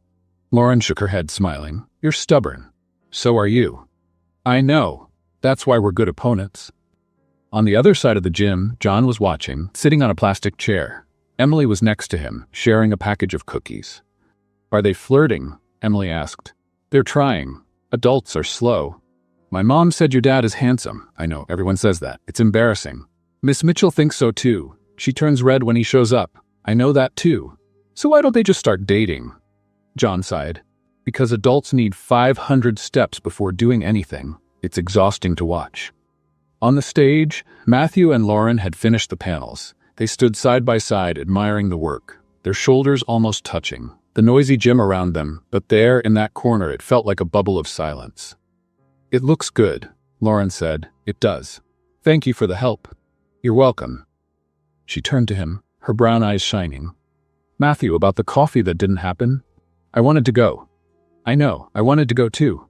Lauren shook her head, smiling. You're stubborn. So are you. I know. That's why we're good opponents. On the other side of the gym, John was watching, sitting on a plastic chair. Emily was next to him, sharing a package of cookies. Are they flirting? Emily asked. They're trying. Adults are slow. My mom said your dad is handsome. I know, everyone says that. It's embarrassing. Miss Mitchell thinks so too. She turns red when he shows up. I know that too. So why don't they just start dating? John sighed. Because adults need 500 steps before doing anything. It's exhausting to watch. On the stage, Matthew and Lauren had finished the panels. They stood side by side, admiring the work, their shoulders almost touching, the noisy gym around them, but there, in that corner, it felt like a bubble of silence. "It looks good," Lauren said. "It does. Thank you for the help." "You're welcome." She turned to him, her brown eyes shining. "Matthew, about the coffee that didn't happen? I wanted to go." "I know, I wanted to go too.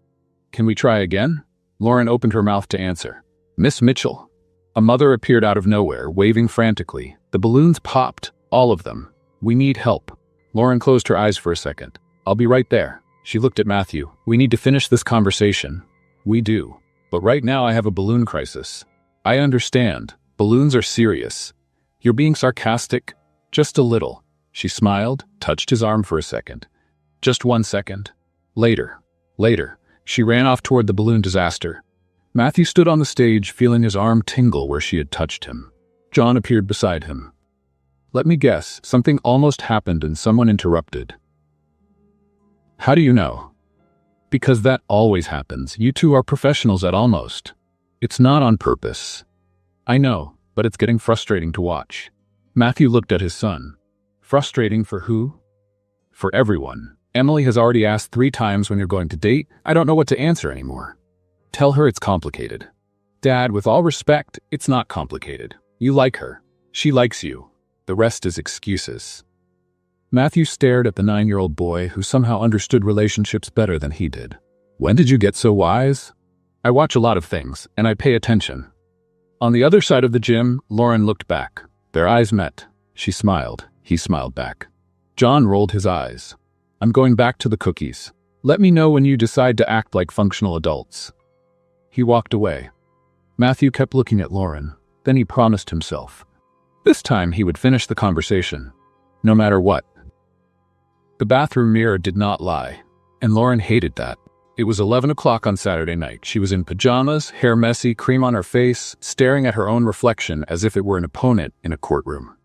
Can we try again?" Lauren opened her mouth to answer. "Miss Mitchell." A mother appeared out of nowhere, waving frantically. The balloons popped, all of them. "We need help." Lauren closed her eyes for a second. "I'll be right there." She looked at Matthew. "We need to finish this conversation." "We do. But right now I have a balloon crisis." "I understand. Balloons are serious. You're being sarcastic." "Just a little." She smiled, touched his arm for a second. "Just 1 second. Later." She ran off toward the balloon disaster. Matthew stood on the stage, feeling his arm tingle where she had touched him. John appeared beside him. "Let me guess, something almost happened and someone interrupted." "How do you know?" "Because that always happens. You two are professionals at almost." "It's not on purpose." "I know, but it's getting frustrating to watch." Matthew looked at his son. "Frustrating for who?" "For everyone. Emily has already asked 3 times when you're going to date. I don't know what to answer anymore." "Tell her it's complicated." "Dad, with all respect, it's not complicated. You like her. She likes you. The rest is excuses." Matthew stared at the 9-year-old boy who somehow understood relationships better than he did. "When did you get so wise?" "I watch a lot of things, and I pay attention." On the other side of the gym, Lauren looked back. Their eyes met. She smiled. He smiled back. John rolled his eyes. "I'm going back to the cookies. Let me know when you decide to act like functional adults." He walked away. Matthew kept looking at Lauren. Then he promised himself. This time he would finish the conversation, no matter what. The bathroom mirror did not lie, and Lauren hated that. It was 11 o'clock on Saturday night. She was in pajamas, hair messy, cream on her face, staring at her own reflection as if it were an opponent in a courtroom.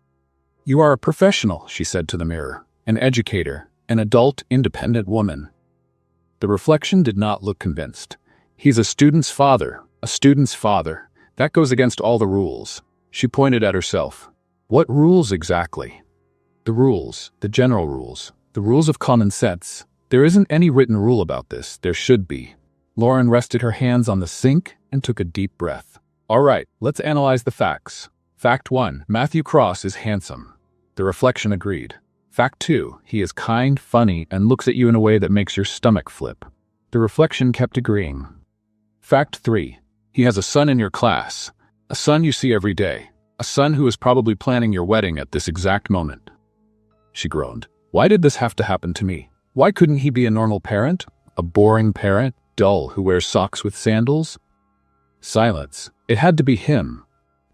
"You are a professional," she said to the mirror, "an educator, an adult, independent woman." The reflection did not look convinced. "He's a student's father. A student's father. That goes against all the rules." She pointed at herself. "What rules exactly?" "The rules, the general rules, the rules of common sense. There isn't any written rule about this. There should be." Lauren rested her hands on the sink and took a deep breath. "All right, let's analyze the facts. Fact 1, Matthew Cross is handsome." The reflection agreed. Fact 2, he is kind, funny, and looks at you in a way that makes your stomach flip. The reflection kept agreeing. Fact 3, he has a son in your class. A son you see every day. A son who is probably planning your wedding at this exact moment. She groaned. "Why did this have to happen to me? Why couldn't he be a normal parent? A boring parent, dull, who wears socks with sandals?" Silence. It had to be him.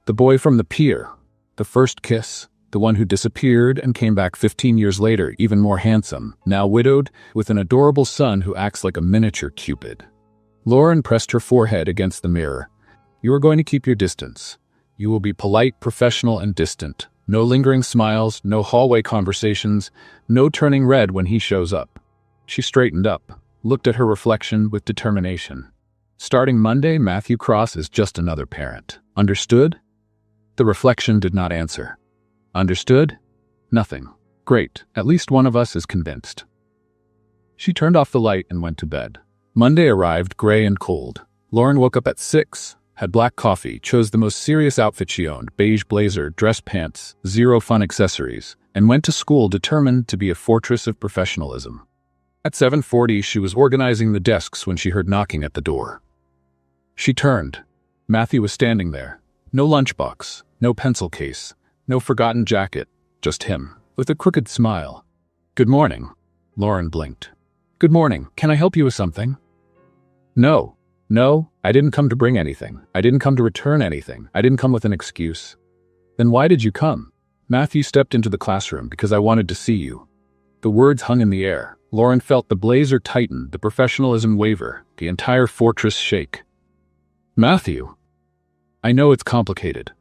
The boy from the pier. The first kiss. The one who disappeared and came back 15 years later, even more handsome, now widowed, with an adorable son who acts like a miniature Cupid. Lauren pressed her forehead against the mirror. "You are going to keep your distance. You will be polite, professional, and distant. No lingering smiles, no hallway conversations, no turning red when he shows up." She straightened up, looked at her reflection with determination. "Starting Monday, Matthew Cross is just another parent. Understood?" The reflection did not answer. "Understood?" "Nothing." "Great. At least one of us is convinced." She turned off the light and went to bed. Monday arrived, gray and cold. Lauren woke up at 6, had black coffee, chose the most serious outfit she owned, beige blazer, dress pants, 0 fun accessories, and went to school determined to be a fortress of professionalism. At 7:40, she was organizing the desks when she heard knocking at the door. She turned. Matthew was standing there. No lunchbox, no pencil case, no forgotten jacket, just him, with a crooked smile. "Good morning." Lauren blinked. "Good morning. Can I help you with something?" No, I didn't come to bring anything. I didn't come to return anything. I didn't come with an excuse." "Then why did you come?" "Matthew stepped into the classroom because I wanted to see you." The words hung in the air. Lauren felt the blazer tighten, the professionalism waver, the entire fortress shake. "Matthew, I know it's complicated.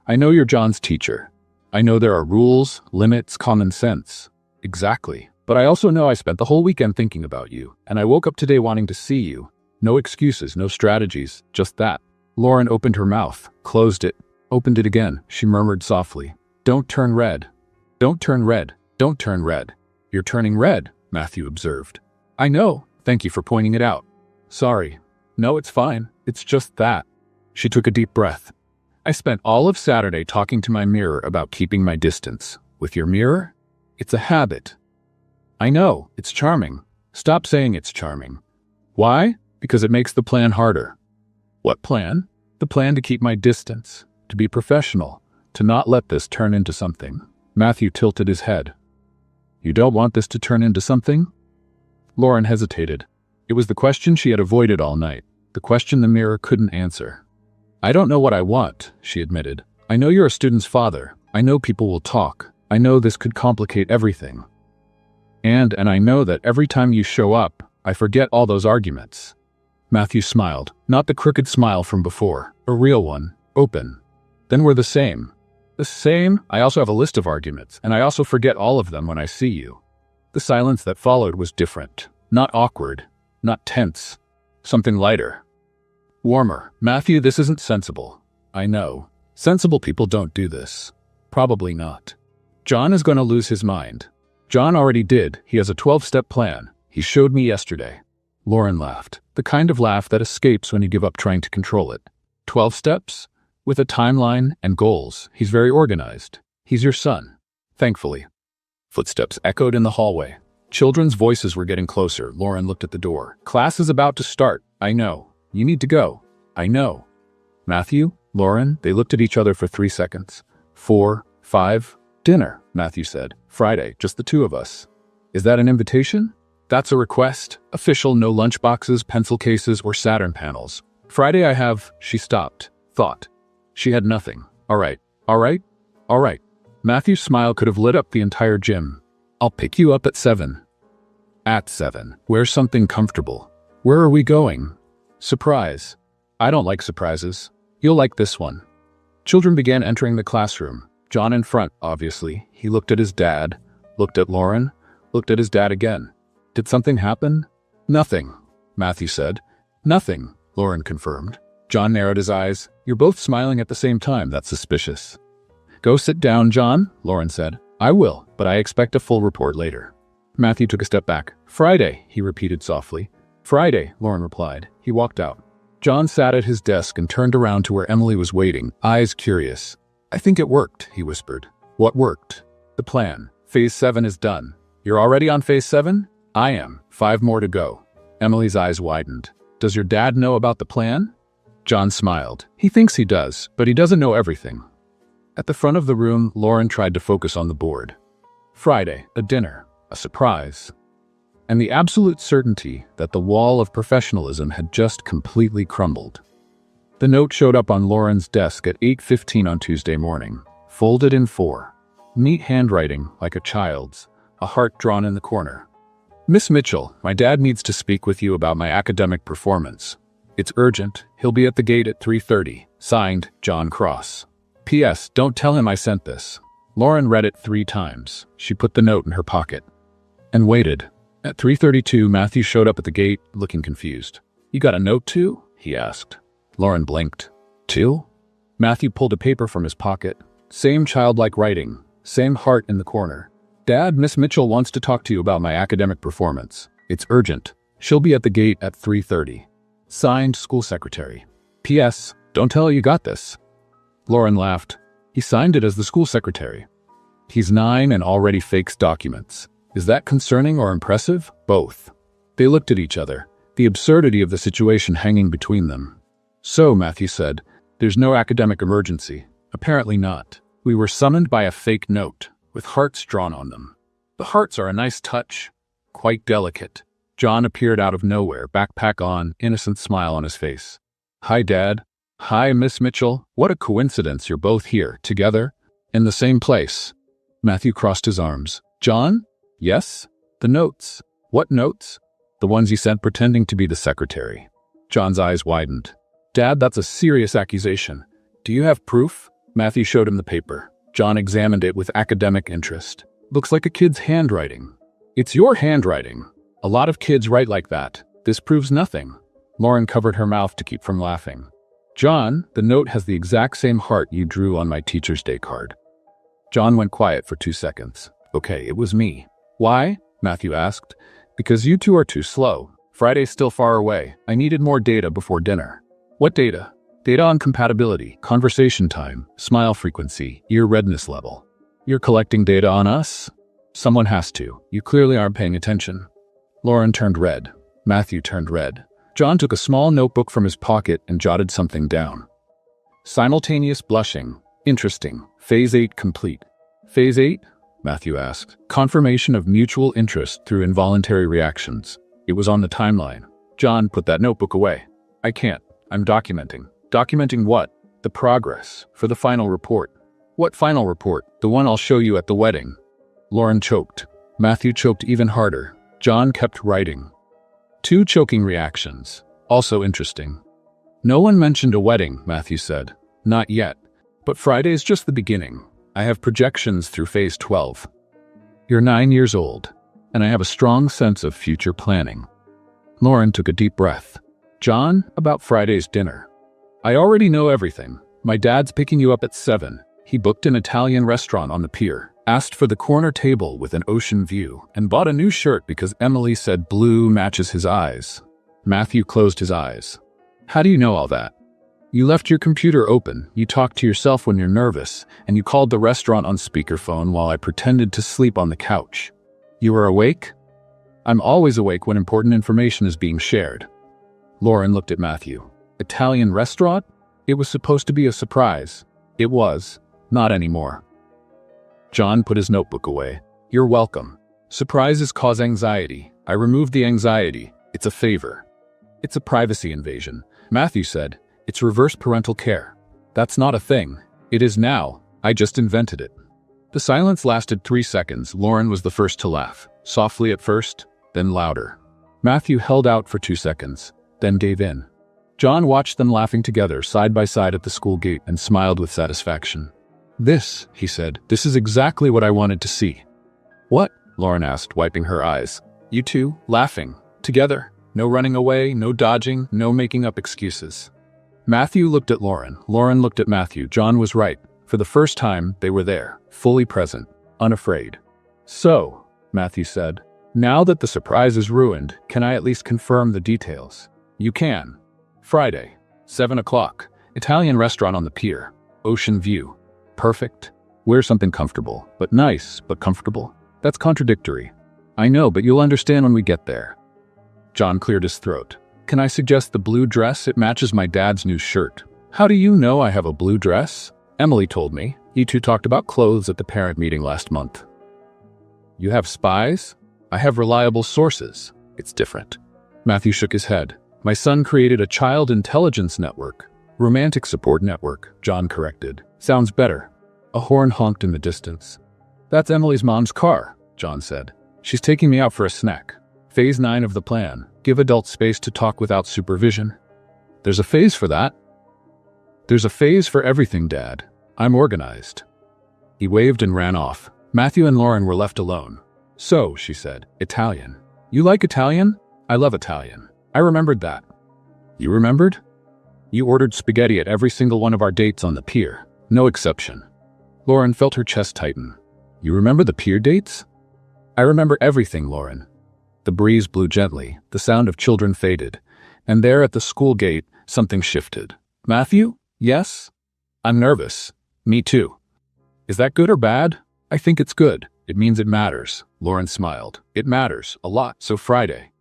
I know you're John's teacher. I know there are rules, limits, common sense." "Exactly. But I also know I spent the whole weekend thinking about you, and I woke up today wanting to see you. No excuses, no strategies, just that. Lauren opened her mouth, closed it, opened it again. She murmured softly, "Don't turn red. Don't turn red. Don't turn red." "You're turning red," Matthew observed. "I know. Thank you for pointing it out." "Sorry. No, it's fine. It's just that." She took a deep breath. "I spent all of Saturday talking to my mirror about keeping my distance. With your mirror? It's a habit." "I know. It's charming. Stop saying it's charming." "Why? Because it makes the plan harder." "What plan?" "The plan to keep my distance, to be professional, to not let this turn into something." Matthew tilted his head. "You don't want this to turn into something?" Lauren hesitated. It was the question she had avoided all night, the question the mirror couldn't answer. "I don't know what I want," she admitted. "I know you're a student's father. I know people will talk. I know this could complicate everything. And I know that every time you show up, I forget all those arguments." Matthew smiled, not the crooked smile from before, a real one, open. "Then we're the same." "The same? I also have a list of arguments, and I also forget all of them when I see you." The silence that followed was different, not awkward, not tense, something lighter. Warmer. "Matthew, this isn't sensible." "I know. Sensible people don't do this." "Probably not." "John is going to lose his mind." "John already did. He has a 12-step plan. He showed me yesterday." Lauren laughed, the kind of laugh that escapes when you give up trying to control it. 12 steps? With a timeline and goals. He's very organized. He's your son. Thankfully. Footsteps echoed in the hallway. Children's voices were getting closer. Lauren looked at the door. "Class is about to start. I know. You need to go." "I know." "Matthew? Lauren?" They looked at each other for 3 seconds. 4, 5. "Dinner," Matthew said. "Friday, just the two of us." "Is that an invitation?" "That's a request. Official, no lunchboxes, pencil cases, or Saturn panels. Friday I have..." She stopped. Thought. She had nothing. "All right. All right. All right." Matthew's smile could have lit up the entire gym. "I'll pick you up at 7. "At 7. Wear something comfortable." "Where are we going?" "Surprise." "I don't like surprises." "You'll like this one." Children began entering the classroom. John in front, obviously. He looked at his dad, looked at Lauren, looked at his dad again. "Did something happen?" "Nothing," Matthew said. "Nothing," Lauren confirmed. John narrowed his eyes. "You're both smiling at the same time. That's suspicious." "Go sit down, John," Lauren said. "I will, but I expect a full report later." Matthew took a step back. "Friday," he repeated softly. "Friday," Lauren replied. He walked out. John sat at his desk and turned around to where Emily was waiting, eyes curious. "I think it worked," he whispered. "What worked?" "The plan. Phase 7 is done." "You're already on Phase 7? "I am. 5 more to go." Emily's eyes widened. "Does your dad know about the plan?" John smiled. "He thinks he does, but he doesn't know everything." At the front of the room, Lauren tried to focus on the board. Friday, a dinner, a surprise, and the absolute certainty that the wall of professionalism had just completely crumbled. The note showed up on Lauren's desk at 8:15 on Tuesday morning, folded in 4. Neat handwriting, like a child's, a heart drawn in the corner. "Miss Mitchell, my dad needs to speak with you about my academic performance. It's urgent. He'll be at the gate at 3:30. Signed, John Cross. P.S. Don't tell him I sent this." Lauren read it 3 times. She put the note in her pocket and waited. At 3:32, Matthew showed up at the gate, looking confused. "You got a note too?" he asked. Lauren blinked. "Two?" Matthew pulled a paper from his pocket. Same childlike writing, same heart in the corner. "Dad, Miss Mitchell wants to talk to you about my academic performance. It's urgent. She'll be at the gate at 3:30. Signed, School Secretary. P.S. Don't tell her you got this." Lauren laughed. "He signed it as the school secretary." "He's 9 and already fakes documents. Is that concerning or impressive?" "Both." They looked at each other, the absurdity of the situation hanging between them. "So," Matthew said, "there's no academic emergency." "Apparently not. We were summoned by a fake note, with hearts drawn on them. The hearts are a nice touch, quite delicate." John appeared out of nowhere, backpack on, innocent smile on his face. "Hi, Dad." "Hi, Miss Mitchell. What a coincidence you're both here, together, in the same place." Matthew crossed his arms. "John?" "Yes?" "The notes." "What notes?" "The ones you sent pretending to be the secretary." John's eyes widened. "Dad, that's a serious accusation. Do you have proof?" Matthew showed him the paper. John examined it with academic interest. "Looks like a kid's handwriting." It's your handwriting. A lot of kids write like that. This proves nothing. Lauren covered her mouth to keep from laughing. John, the note has the exact same heart you drew on my Teacher's Day card. John went quiet for 2 seconds. Okay, it was me. Why? Matthew asked. Because you two are too slow. Friday's still far away. I needed more data before dinner. What data? Data on compatibility, conversation time, smile frequency, ear redness level. You're collecting data on us? Someone has to. You clearly aren't paying attention. Lauren turned red. Matthew turned red. John took a small notebook from his pocket and jotted something down. Simultaneous blushing. Interesting. Phase 8 complete. Phase 8? Matthew asked. Confirmation of mutual interest through involuntary reactions. It was on the timeline. John put that notebook away. I can't. I'm documenting. Documenting what? The progress. For the final report. What final report? The one I'll show you at the wedding. Lauren choked. Matthew choked even harder. John kept writing. 2 choking reactions. Also interesting. No one mentioned a wedding, Matthew said. Not yet. But Friday's just the beginning. I have projections through phase 12. You're 9 years old, and I have a strong sense of future planning. Lauren took a deep breath. John, about Friday's dinner. I already know everything. My dad's picking you up at 7. He booked an Italian restaurant on the pier, asked for the corner table with an ocean view, and bought a new shirt because Emily said blue matches his eyes. Matthew closed his eyes. How do you know all that? You left your computer open, you talk to yourself when you're nervous, and you called the restaurant on speakerphone while I pretended to sleep on the couch. You were awake? I'm always awake when important information is being shared. Lauren looked at Matthew. Italian restaurant? It was supposed to be a surprise. It was. Not anymore. John put his notebook away. You're welcome. Surprises cause anxiety. I removed the anxiety. It's a favor. It's a privacy invasion. Matthew said, it's reverse parental care. That's not a thing. It is now. I just invented it. The silence lasted 3 seconds. Lauren was the first to laugh. Softly at first, then louder. Matthew held out for 2 seconds, then gave in. John watched them laughing together side by side at the school gate and smiled with satisfaction. This, he said, this is exactly what I wanted to see. What? Lauren asked, wiping her eyes. You two, laughing. Together. No running away, no dodging, no making up excuses. Matthew looked at Lauren. Lauren looked at Matthew. John was right. For the first time, they were there, fully present, unafraid. So, Matthew said, now that the surprise is ruined, can I at least confirm the details? You can. Friday, 7 o'clock, Italian restaurant on the pier, ocean view. Perfect. Wear something comfortable, but nice, but comfortable. That's contradictory. I know, but you'll understand when we get there. John cleared his throat. Can I suggest the blue dress? It matches my dad's new shirt. How do you know I have a blue dress? Emily told me. You two talked about clothes at the parent meeting last month. You have spies? I have reliable sources. It's different. Matthew shook his head. My son created a child intelligence network. Romantic support network, John corrected. Sounds better. A horn honked in the distance. That's Emily's mom's car, John said. She's taking me out for a snack. Phase 9 of the plan. Give adults space to talk without supervision. There's a phase for that. There's a phase for everything, Dad. I'm organized. He waved and ran off. Matthew and Lauren were left alone. So, she said, Italian. You like Italian? I love Italian. I remembered that. You remembered? You ordered spaghetti at every single one of our dates on the pier. No exception. Lauren felt her chest tighten. You remember the pier dates? I remember everything, Lauren. The breeze blew gently, the sound of children faded, and there at the school gate, something shifted. Matthew? Yes? I'm nervous. Me too. Is that good or bad? I think it's good. It means it matters. Lauren smiled. It matters, a lot. So Friday.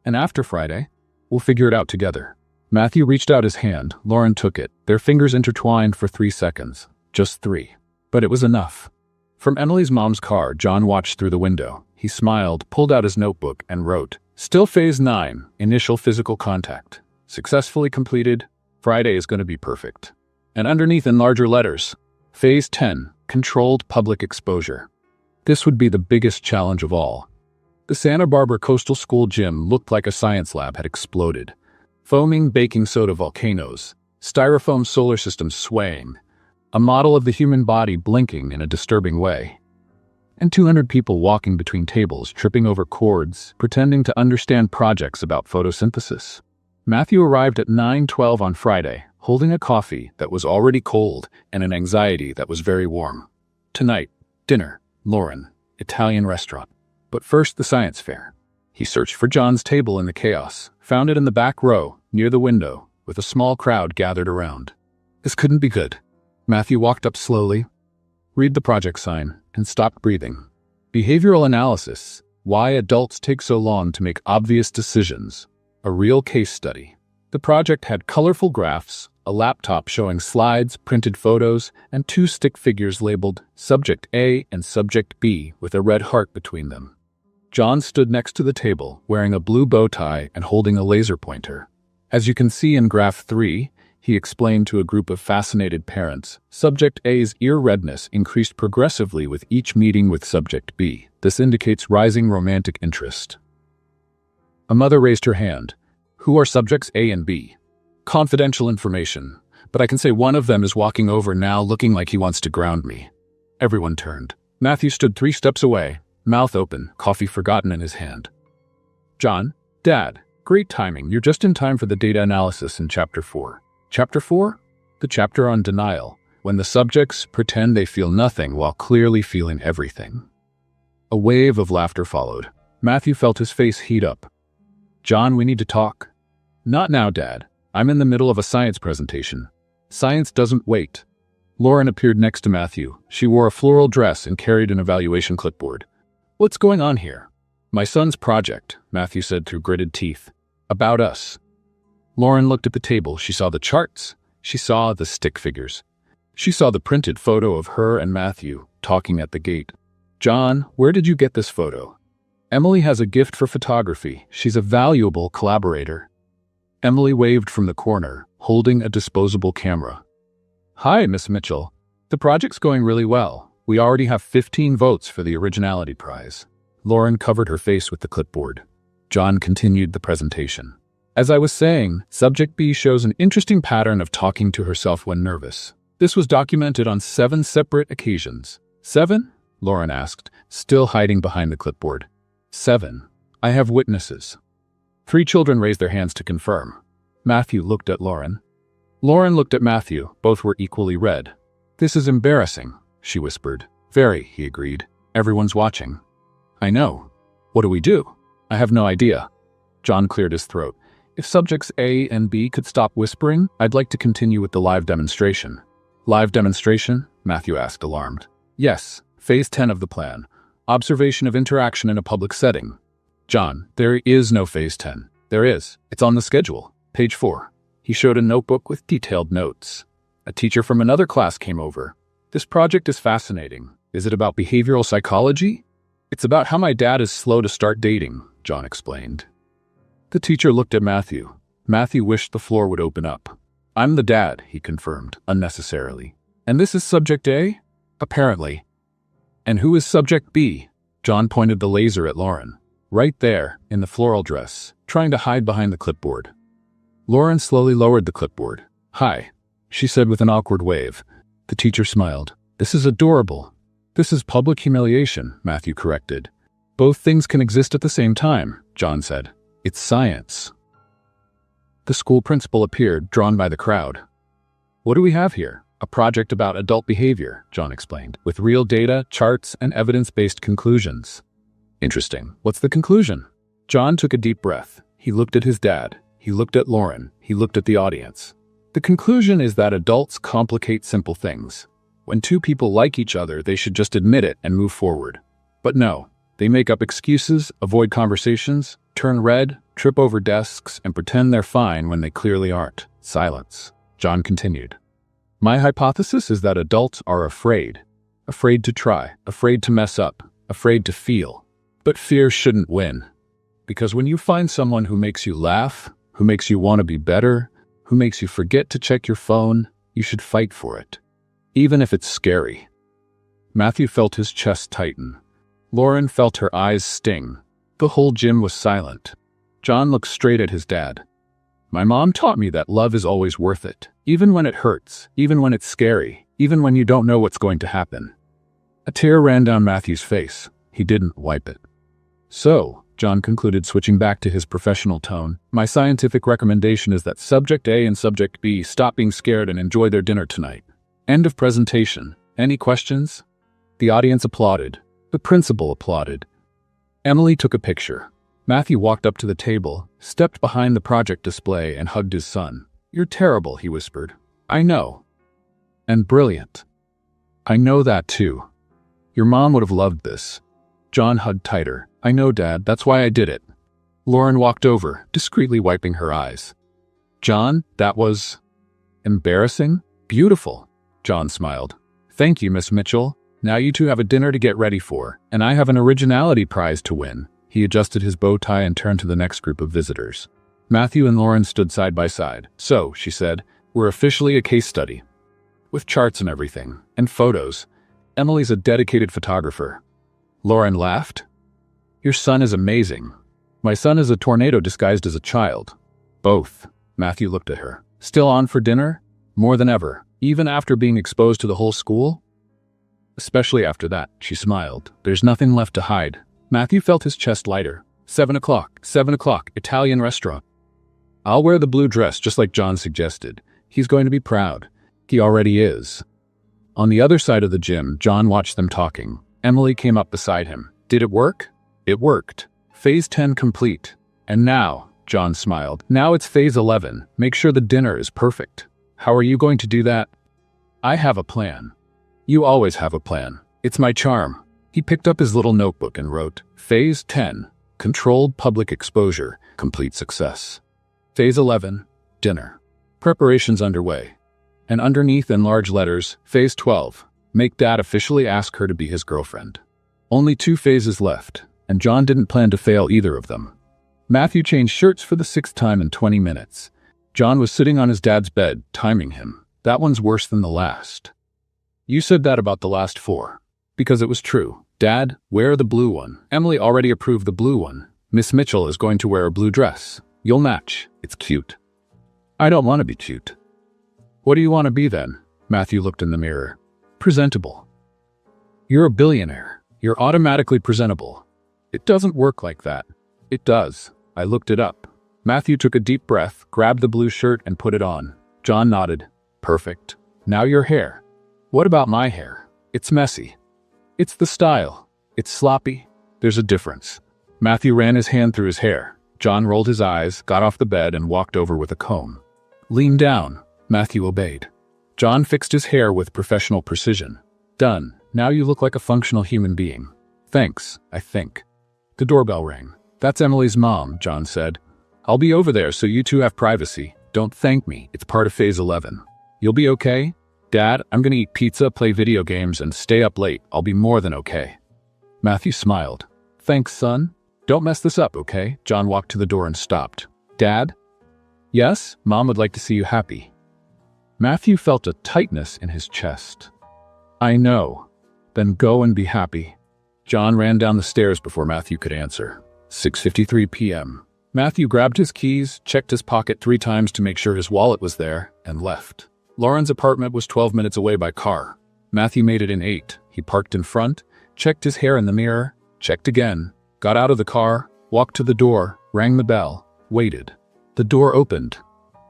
And after Friday, we'll figure it out together. Matthew reached out his hand. Lauren took it. Their fingers intertwined for 3 seconds. Just 3. But it was enough. From Emily's mom's car, John watched through the window. He smiled, pulled out his notebook, and wrote, Still phase 9, initial physical contact. Successfully completed. Friday is going to be perfect. And underneath in larger letters, phase 10, controlled public exposure. This would be the biggest challenge of all. The Santa Barbara Coastal School gym looked like a science lab had exploded. Foaming baking soda volcanoes, styrofoam solar systems swaying, a model of the human body blinking in a disturbing way. and 200 people walking between tables, tripping over cords, pretending to understand projects about photosynthesis. Matthew arrived at 9:12 on Friday, holding a coffee that was already cold and an anxiety that was very warm. Tonight, dinner, Lauren, Italian restaurant. But first, the science fair. He searched for John's table in the chaos, found it in the back row, near the window, with a small crowd gathered around. This couldn't be good. Matthew walked up slowly, read the project sign, and stopped breathing. Behavioral analysis: why adults take so long to make obvious decisions. A real case study. The project had colorful graphs, a laptop showing slides, printed photos, and 2 stick figures labeled Subject A and Subject B with a red heart between them. John stood next to the table, wearing a blue bow tie and holding a laser pointer. As you can see in Graph 3, he explained to a group of fascinated parents, Subject A's ear redness increased progressively with each meeting with Subject B. This indicates rising romantic interest. A mother raised her hand. Who are Subjects A and B? Confidential information, but I can say one of them is walking over now looking like he wants to ground me. Everyone turned. Matthew stood 3 steps away, mouth open, coffee forgotten in his hand. John, Dad, great timing. You're just in time for the data analysis in Chapter 4. Chapter 4? The chapter on denial, when the subjects pretend they feel nothing while clearly feeling everything. A wave of laughter followed. Matthew felt his face heat up. John, we need to talk. Not now, Dad. I'm in the middle of a science presentation. Science doesn't wait. Lauren appeared next to Matthew. She wore a floral dress and carried an evaluation clipboard. What's going on here? My son's project, Matthew said through gritted teeth. About us. Lauren looked at the table. She saw the charts. She saw the stick figures. She saw the printed photo of her and Matthew talking at the gate. John, where did you get this photo? Emily has a gift for photography. She's a valuable collaborator. Emily waved from the corner, holding a disposable camera. Hi, Miss Mitchell. The project's going really well. We already have 15 votes for the Originality Prize. Lauren covered her face with the clipboard. John continued the presentation. As I was saying, Subject B shows an interesting pattern of talking to herself when nervous. This was documented on 7 separate occasions. 7? Lauren asked, still hiding behind the clipboard. 7. I have witnesses. 3 children raised their hands to confirm. Matthew looked at Lauren. Lauren looked at Matthew. Both were equally red. This is embarrassing, she whispered. Very, he agreed. Everyone's watching. I know. What do we do? I have no idea. John cleared his throat. If subjects A and B could stop whispering, I'd like to continue with the live demonstration. Live demonstration? Matthew asked, alarmed. Yes, phase 10 of the plan. Observation of interaction in a public setting. John, there is no phase 10. There is. It's on the schedule. Page 4. He showed a notebook with detailed notes. A teacher from another class came over. This project is fascinating. Is it about behavioral psychology? It's about how my dad is slow to start dating, John explained. The teacher looked at Matthew. Matthew wished the floor would open up. I'm the dad, he confirmed, unnecessarily. And this is Subject A? Apparently. And who is Subject B? John pointed the laser at Lauren. Right there, in the floral dress, trying to hide behind the clipboard. Lauren slowly lowered the clipboard. Hi, she said with an awkward wave. The teacher smiled. This is adorable. This is public humiliation, Matthew corrected. Both things can exist at the same time, John said. It's science. The school principal appeared, drawn by the crowd. What do we have here? A project about adult behavior, John explained, with real data, charts, and evidence-based conclusions. Interesting. What's the conclusion? John took a deep breath. He looked at his dad. He looked at Lauren. He looked at the audience. The conclusion is that adults complicate simple things. When 2 people like each other, they should just admit it and move forward. But no, they make up excuses, avoid conversations, turn red, trip over desks, and pretend they're fine when they clearly aren't. Silence. John continued. My hypothesis is that adults are afraid. Afraid to try, afraid to mess up, afraid to feel. But fear shouldn't win. Because when you find someone who makes you laugh, who makes you want to be better, who makes you forget to check your phone, you should fight for it. Even if it's scary. Matthew felt his chest tighten. Lauren felt her eyes sting. The whole gym was silent. John looked straight at his dad. My mom taught me that love is always worth it, even when it hurts, even when it's scary, even when you don't know what's going to happen. A tear ran down Matthew's face. He didn't wipe it. So, John concluded, switching back to his professional tone, my scientific recommendation is that Subject A and Subject B stop being scared and enjoy their dinner tonight. End of presentation. Any questions? The audience applauded. The principal applauded. Emily took a picture. Matthew walked up to the table, stepped behind the project display, and hugged his son. You're terrible, he whispered. I know. And brilliant. I know that too. Your mom would have loved this. John hugged tighter. I know, Dad, that's why I did it. Lauren walked over, discreetly wiping her eyes. John, that was embarrassing? Beautiful. John smiled. Thank you, Miss Mitchell. Now you two have a dinner to get ready for, and I have an originality prize to win. He adjusted his bow tie and turned to the next group of visitors. Matthew and Lauren stood side by side. So, she said, we're officially a case study. With charts and everything, and photos. Emily's a dedicated photographer. Lauren laughed. Your son is amazing. My son is a tornado disguised as a child. Both. Matthew looked at her. Still on for dinner? More than ever, even after being exposed to the whole school? Especially after that, she smiled. There's nothing left to hide. Matthew felt his chest lighter. 7 o'clock, Italian restaurant. I'll wear the blue dress just like John suggested. He's going to be proud. He already is. On the other side of the gym, John watched them talking. Emily came up beside him. Did it work? It worked. Phase 10 complete. And now, John smiled, now it's Phase 11. Make sure the dinner is perfect. How are you going to do that? I have a plan. You always have a plan. It's my charm. He picked up his little notebook and wrote, Phase 10, controlled public exposure, complete success. Phase 11, dinner. Preparations underway. And underneath in large letters, Phase 12, make Dad officially ask her to be his girlfriend. Only 2 phases left, and John didn't plan to fail either of them. Matthew changed shirts for the 6th time in 20 minutes. John was sitting on his dad's bed, timing him. That one's worse than the last. You said that about the last 4. Because it was true. Dad, wear the blue one. Emily already approved the blue one. Miss Mitchell is going to wear a blue dress. You'll match. It's cute. I don't want to be cute. What do you want to be then? Matthew looked in the mirror. Presentable. You're a billionaire. You're automatically presentable. It doesn't work like that. It does. I looked it up. Matthew took a deep breath, grabbed the blue shirt, and put it on. John nodded. Perfect. Now your hair. What about my hair? It's messy. It's the style. It's sloppy. There's a difference. Matthew ran his hand through his hair. John rolled his eyes, got off the bed, and walked over with a comb. Lean down. Matthew obeyed. John fixed his hair with professional precision. Done. Now you look like a functional human being. Thanks, I think. The doorbell rang. That's Emily's mom, John said. I'll be over there so you two have privacy. Don't thank me. It's part of Phase 11. You'll be okay? Dad, I'm gonna eat pizza, play video games, and stay up late. I'll be more than okay. Matthew smiled. Thanks, son. Don't mess this up, okay? John walked to the door and stopped. Dad? Yes, Mom would like to see you happy. Matthew felt a tightness in his chest. I know. Then go and be happy. John ran down the stairs before Matthew could answer. 6:53 p.m. Matthew grabbed his keys, checked his pocket 3 times to make sure his wallet was there, and left. Lauren's apartment was 12 minutes away by car. Matthew made it in 8. He parked in front, checked his hair in the mirror, checked again, got out of the car, walked to the door, rang the bell, waited. The door opened,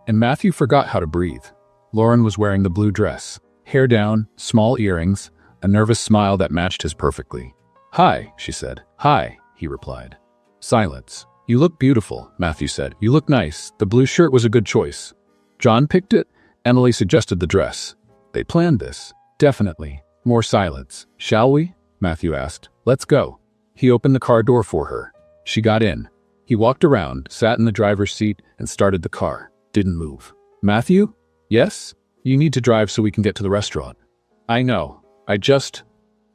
and Matthew forgot how to breathe. Lauren was wearing the blue dress, hair down, small earrings, a nervous smile that matched his perfectly. Hi, she said. Hi, he replied. Silence. You look beautiful, Matthew said. You look nice. The blue shirt was a good choice. John picked it. Emily suggested the dress. They planned this. Definitely. More silence. Shall we? Matthew asked. Let's go. He opened the car door for her. She got in. He walked around, sat in the driver's seat, and started the car. Didn't move. Matthew? Yes? You need to drive so we can get to the restaurant. I know.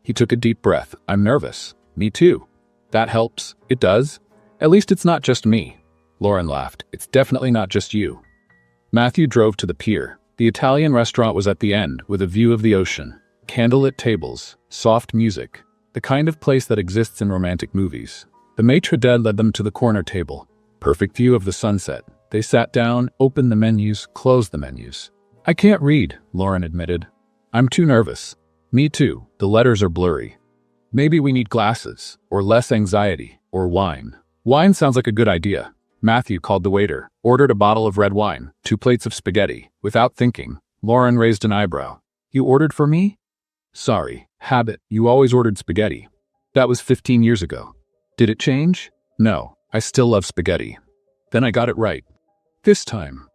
He took a deep breath. I'm nervous. Me too. That helps. It does. At least it's not just me. Lauren laughed. It's definitely not just you. Matthew drove to the pier. The Italian restaurant was at the end, with a view of the ocean. Candlelit tables, soft music, the kind of place that exists in romantic movies. The maitre d' led them to the corner table. Perfect view of the sunset. They sat down, opened the menus, closed the menus. I can't read, Lauren admitted. I'm too nervous. Me too. The letters are blurry. Maybe we need glasses, or less anxiety, or wine. Wine sounds like a good idea. Matthew called the waiter, ordered a bottle of red wine, 2 plates of spaghetti. Without thinking, Lauren raised an eyebrow. You ordered for me? Sorry, habit. You always ordered spaghetti. That was 15 years ago. Did it change? No, I still love spaghetti. Then I got it right. This time.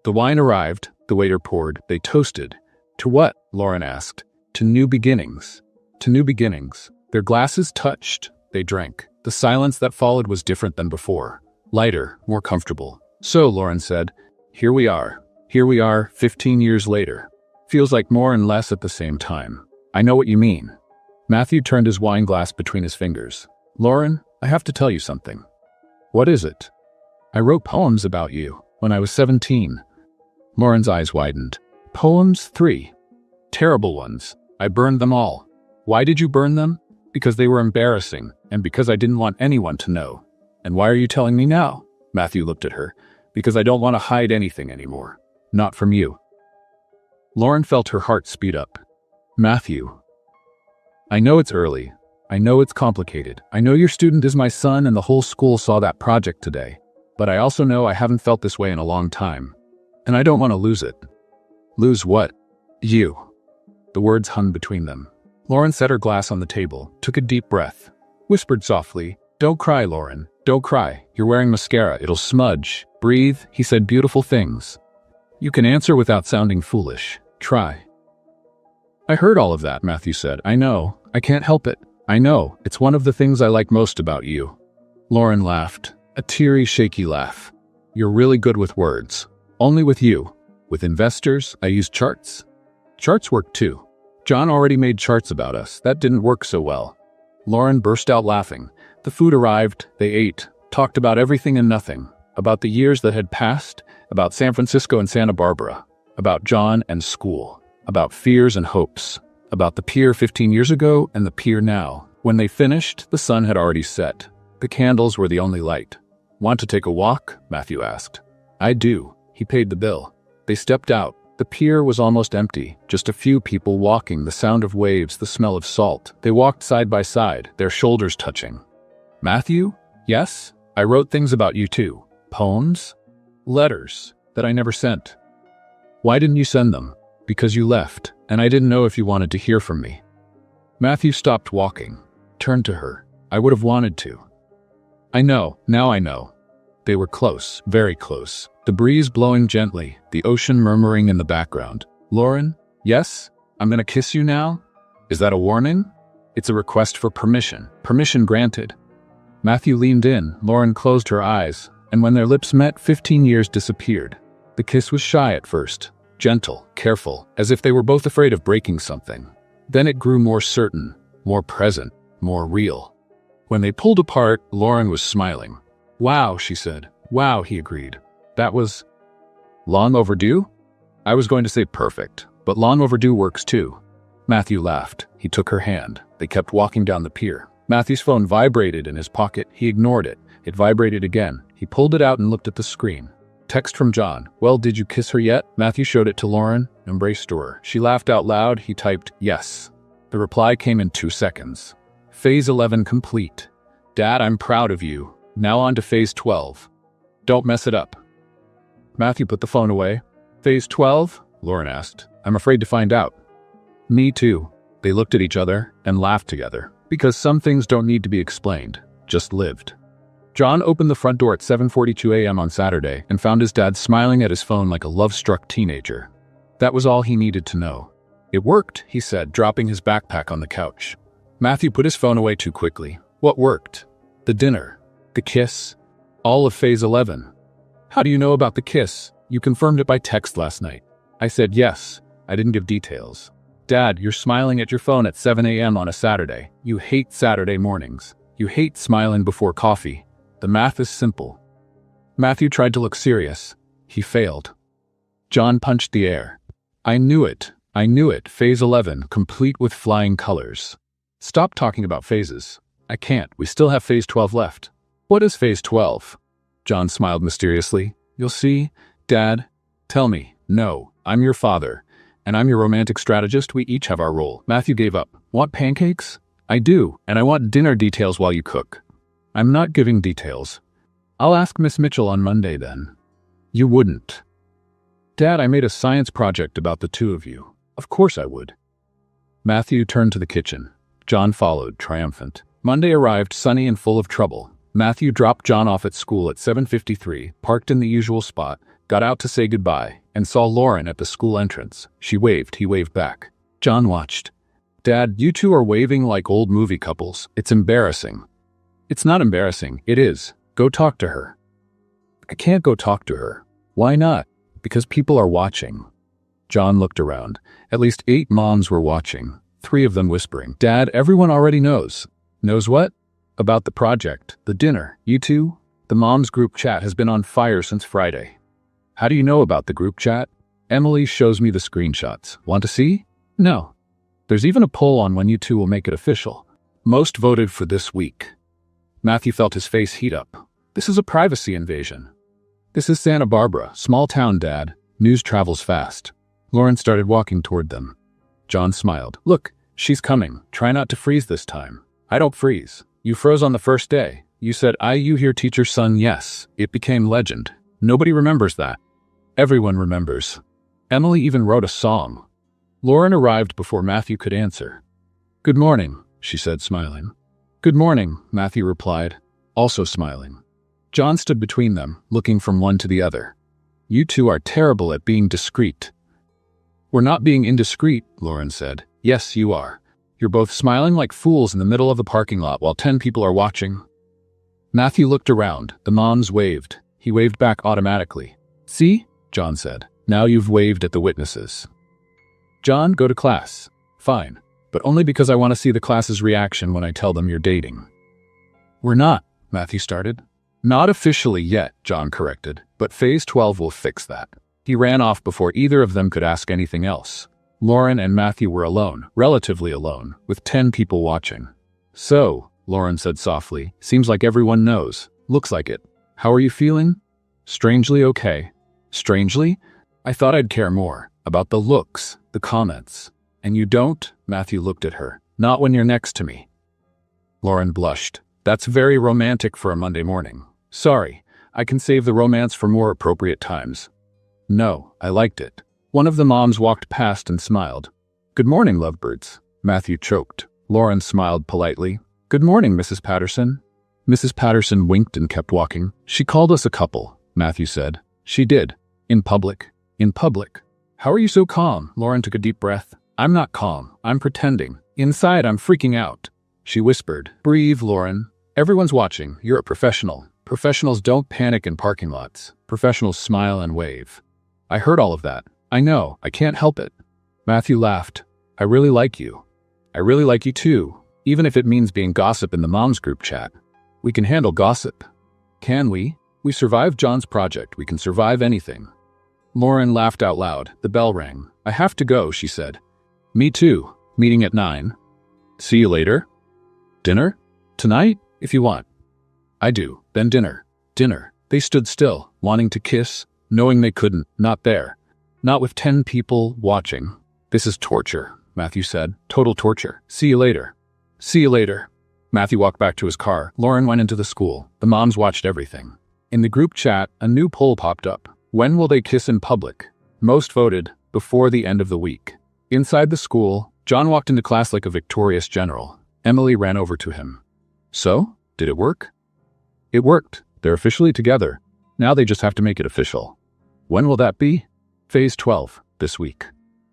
The wine arrived, the waiter poured, they toasted. To what? Lauren asked. To new beginnings. To new beginnings. Their glasses touched. They drank. The silence that followed was different than before. Lighter, more comfortable. So, Lauren said, here we are. Here we are, 15 years later. Feels like more and less at the same time. I know what you mean. Matthew turned his wine glass between his fingers. Lauren, I have to tell you something. What is it? I wrote poems about you when I was 17. Lauren's eyes widened. Poems 3. Terrible ones. I burned them all. Why did you burn them? Because they were embarrassing, and because I didn't want anyone to know. And why are you telling me now? Matthew looked at her. Because I don't want to hide anything anymore. Not from you. Lauren felt her heart speed up. Matthew. I know it's early. I know it's complicated. I know your student is my son and the whole school saw that project today. But I also know I haven't felt this way in a long time. And I don't want to lose it. Lose what? You. The words hung between them. Lauren set her glass on the table, took a deep breath, whispered softly, Don't cry, Lauren. Don't cry. You're wearing mascara. It'll smudge. Breathe. He said beautiful things. You can answer without sounding foolish. Try. I heard all of that, Matthew said. I know. I can't help it. I know. It's one of the things I like most about you. Lauren laughed. A teary, shaky laugh. You're really good with words. Only with you. With investors, I use charts. Charts work too. John already made charts about us. That didn't work so well. Lauren burst out laughing. The food arrived. They ate. Talked about everything and nothing. About the years that had passed. About San Francisco and Santa Barbara. About John and school. About fears and hopes. About the pier 15 years ago and the pier now. When they finished, the sun had already set. The candles were the only light. Want to take a walk? Matthew asked. I do. He paid the bill. They stepped out. The pier was almost empty. Just a few people walking, the sound of waves, the smell of salt. They walked side by side, their shoulders touching. Matthew? Yes? I wrote things about you too. Poems? Letters that I never sent. Why didn't you send them? Because you left, and I didn't know if you wanted to hear from me. Matthew stopped walking, turned to her. I would have wanted to. I know, now I know. They were close, very close. The breeze blowing gently, the ocean murmuring in the background. Lauren? Yes? I'm gonna kiss you now? Is that a warning? It's a request for permission. Permission granted. Matthew leaned in, Lauren closed her eyes, and when their lips met, 15 years disappeared. The kiss was shy at first, gentle, careful, as if they were both afraid of breaking something. Then it grew more certain, more present, more real. When they pulled apart, Lauren was smiling. Wow, she said. Wow, he agreed. That was long overdue? I was going to say perfect, but long overdue works too. Matthew laughed. He took her hand. They kept walking down the pier. Matthew's phone vibrated in his pocket. He ignored it. It vibrated again. He pulled it out and looked at the screen. Text from John. Well, did you kiss her yet? Matthew showed it to Lauren, embraced her. She laughed out loud. He typed, yes. The reply came in 2 seconds. Phase 11 complete. Dad, I'm proud of you. Now on to Phase 12. Don't mess it up. Matthew put the phone away. Phase 12? Lauren asked. I'm afraid to find out. Me too. They looked at each other and laughed together. Because some things don't need to be explained, just lived. John opened the front door at 7:42 a.m. on Saturday and found his dad smiling at his phone like a love-struck teenager. That was all he needed to know. It worked, he said, dropping his backpack on the couch. Matthew put his phone away too quickly. What worked? The dinner. The kiss. All of Phase 11. How do you know about the kiss? You confirmed it by text last night. I said yes. I didn't give details. Dad, you're smiling at your phone at 7 a.m. on a Saturday. You hate Saturday mornings. You hate smiling before coffee. The math is simple. Matthew tried to look serious. He failed. John punched the air. I knew it. I knew it. Phase 11, complete with flying colors. Stop talking about phases. I can't. We still have Phase 12 left. What is Phase 12? John smiled mysteriously. You'll see. Dad, tell me. No, I'm your father. And I'm your romantic strategist. We each have our role. Matthew gave up. Want pancakes? I do, and I want dinner details while you cook. I'm not giving details. I'll ask Miss Mitchell on Monday then. You wouldn't. Dad, I made a science project about the two of you. Of course I would. Matthew turned to the kitchen. John followed, triumphant. Monday arrived sunny and full of trouble. Matthew dropped John off at school at 7:53, parked in the usual spot, got out to say goodbye, and saw Lauren at the school entrance. She waved, he waved back. John watched. Dad, you two are waving like old movie couples. It's embarrassing. It's not embarrassing, it is. Go talk to her. I can't go talk to her. Why not? Because people are watching. John looked around. At least 8 moms were watching, 3 of them whispering. Dad, everyone already knows. Knows what? About the project, the dinner, you two? The moms group chat has been on fire since Friday. How do you know about the group chat? Emily shows me the screenshots. Want to see? No. There's even a poll on when you two will make it official. Most voted for this week. Matthew felt his face heat up. This is a privacy invasion. This is Santa Barbara, small town, Dad. News travels fast. Lauren started walking toward them. John smiled. Look, she's coming. Try not to freeze this time. I don't freeze. You froze on the first day. You said, you hear teacher's son, yes. It became legend. Nobody remembers that. Everyone remembers. Emily even wrote a song. Lauren arrived before Matthew could answer. Good morning, she said, smiling. Good morning, Matthew replied, also smiling. John stood between them, looking from one to the other. You two are terrible at being discreet. We're not being indiscreet, Lauren said. Yes, you are. You're both smiling like fools in the middle of the parking lot while 10 people are watching. Matthew looked around. The moms waved. He waved back automatically. See? John said. Now you've waved at the witnesses. John, go to class. Fine. But only because I want to see the class's reaction when I tell them you're dating. We're not, Matthew started. Not officially yet, John corrected, but Phase 12 will fix that. He ran off before either of them could ask anything else. Lauren and Matthew were alone, relatively alone, with 10 people watching. So, Lauren said softly, seems like everyone knows. Looks like it. How are you feeling? Strangely okay. Strangely? I thought I'd care more. About the looks, the comments. And you don't? Matthew looked at her. Not when you're next to me. Lauren blushed. That's very romantic for a Monday morning. Sorry, I can save the romance for more appropriate times. No, I liked it. One of the moms walked past and smiled. Good morning, lovebirds. Matthew choked. Lauren smiled politely. Good morning, Mrs. Patterson. Mrs. Patterson winked and kept walking. She called us a couple, Matthew said. She did. In public. In public. How are you so calm? Lauren took a deep breath. I'm not calm. I'm pretending. Inside, I'm freaking out. She whispered. Breathe, Lauren. Everyone's watching. You're a professional. Professionals don't panic in parking lots. Professionals smile and wave. I heard all of that. I know. I can't help it. Matthew laughed. I really like you. I really like you too, even if it means being gossip in the moms group chat. We can handle gossip. Can we? We survived John's project. We can survive anything. Lauren laughed out loud. The bell rang. I have to go, she said. Me too. Meeting at 9. See you later. Dinner? Tonight, if you want. I do. Then dinner. Dinner. They stood still, wanting to kiss, knowing they couldn't. Not there. Not with 10 people watching. This is torture, Matthew said. Total torture. See you later. See you later. Matthew walked back to his car. Lauren went into the school. The moms watched everything. In the group chat, a new poll popped up. When will they kiss in public? Most voted, before the end of the week. Inside the school, John walked into class like a victorious general. Emily ran over to him. So, did it work? It worked. They're officially together. Now they just have to make it official. When will that be? Phase 12, this week.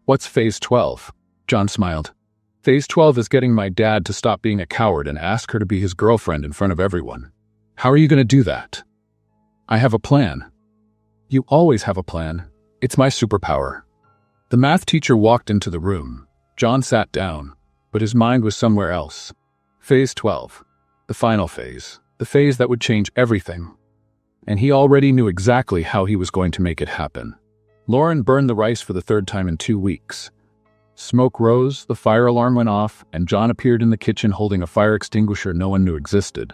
What's Phase 12? John smiled. Phase 12 is getting my dad to stop being a coward and ask her to be his girlfriend in front of everyone. How are you going to do that? I have a plan. You always have a plan. It's my superpower. The math teacher walked into the room. John sat down, but his mind was somewhere else. Phase 12. The final phase. The phase that would change everything. And he already knew exactly how he was going to make it happen. Lauren burned the rice for the 3rd time in 2 weeks. Smoke rose, the fire alarm went off, and John appeared in the kitchen holding a fire extinguisher no one knew existed.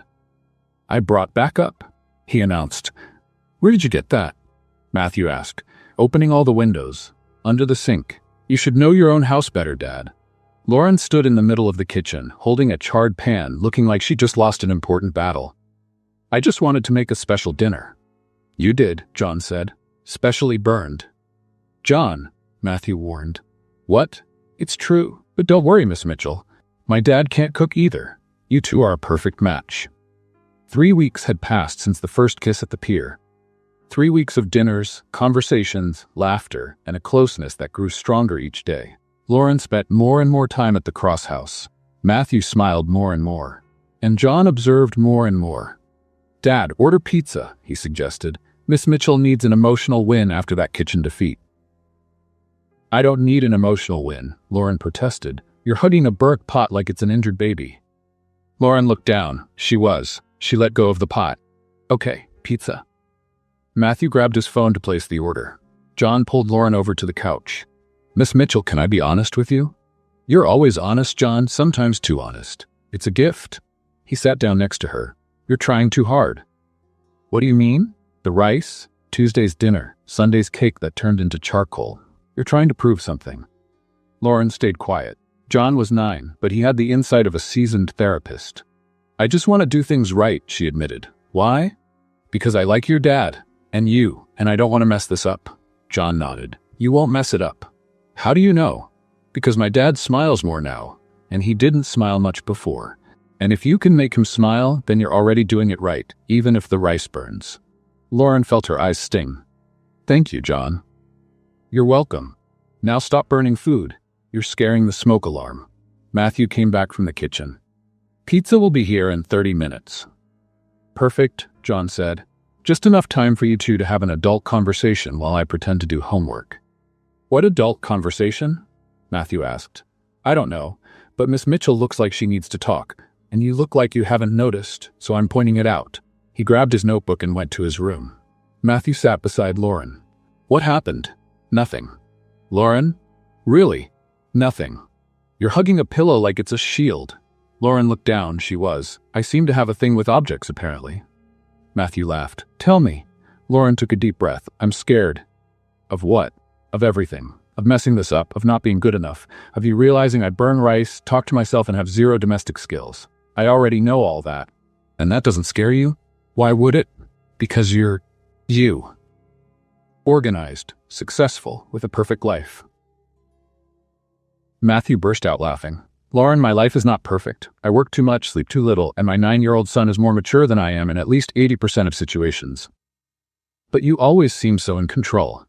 I brought backup, he announced. Where did you get that? Matthew asked, opening all the windows. Under the sink. You should know your own house better, Dad. Lauren stood in the middle of the kitchen, holding a charred pan, looking like she just lost an important battle. I just wanted to make a special dinner. You did, John said. Specially burned. John, Matthew warned. What? It's true, but don't worry, Miss Mitchell. My dad can't cook either. You two are a perfect match. 3 weeks had passed since the first kiss at the pier. 3 weeks of dinners, conversations, laughter, and a closeness that grew stronger each day. Lauren spent more and more time at the Cross House. Matthew smiled more and more. And John observed more and more. Dad, order pizza, he suggested. Miss Mitchell needs an emotional win after that kitchen defeat. I don't need an emotional win, Lauren protested. You're hugging a burnt pot like it's an injured baby. Lauren looked down. She was. She let go of the pot. Okay, pizza. Matthew grabbed his phone to place the order. John pulled Lauren over to the couch. Miss Mitchell, can I be honest with you? You're always honest, John, sometimes too honest. It's a gift. He sat down next to her. You're trying too hard. What do you mean? The rice, Tuesday's dinner, Sunday's cake that turned into charcoal. You're trying to prove something. Lauren stayed quiet. John was 9, but he had the insight of a seasoned therapist. I just want to do things right, she admitted. Why? Because I like your dad, and you, and I don't want to mess this up. John nodded. You won't mess it up. How do you know? Because my dad smiles more now, and he didn't smile much before. And if you can make him smile, then you're already doing it right, even if the rice burns. Lauren felt her eyes sting. Thank you, John. You're welcome. Now stop burning food. You're scaring the smoke alarm. Matthew came back from the kitchen. Pizza will be here in 30 minutes. Perfect, John said. Just enough time for you two to have an adult conversation while I pretend to do homework. What adult conversation? Matthew asked. I don't know, but Miss Mitchell looks like she needs to talk, and you look like you haven't noticed, so I'm pointing it out. He grabbed his notebook and went to his room. Matthew sat beside Lauren. What happened? Nothing. Lauren? Really? Nothing. You're hugging a pillow like it's a shield. Lauren looked down. She was. I seem to have a thing with objects, apparently. Matthew laughed. Tell me. Lauren took a deep breath. I'm scared. Of what? Of everything. Of messing this up, of not being good enough, of you realizing I burn rice, talk to myself, and have zero domestic skills. I already know all that. And that doesn't scare you? Why would it? Because you're you. Organized, successful, with a perfect life. Matthew burst out laughing. Lauren, my life is not perfect. I work too much, sleep too little, and my 9-year-old son is more mature than I am in at least 80% of situations. But you always seem so in control.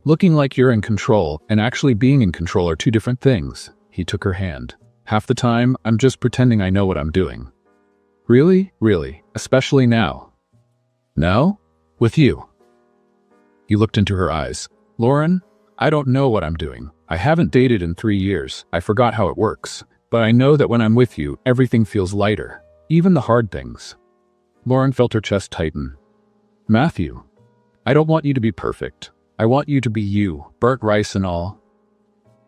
Looking like you're in control and actually being in control are two different things. He took her hand. Half the time, I'm just pretending I know what I'm doing. Really? Really? Especially now. Now? With you. He looked into her eyes. Lauren, I don't know what I'm doing. I haven't dated in 3 years. I forgot how it works. But I know that when I'm with you, everything feels lighter. Even the hard things. Lauren felt her chest tighten. Matthew, I don't want you to be perfect. I want you to be you, burnt rice and all.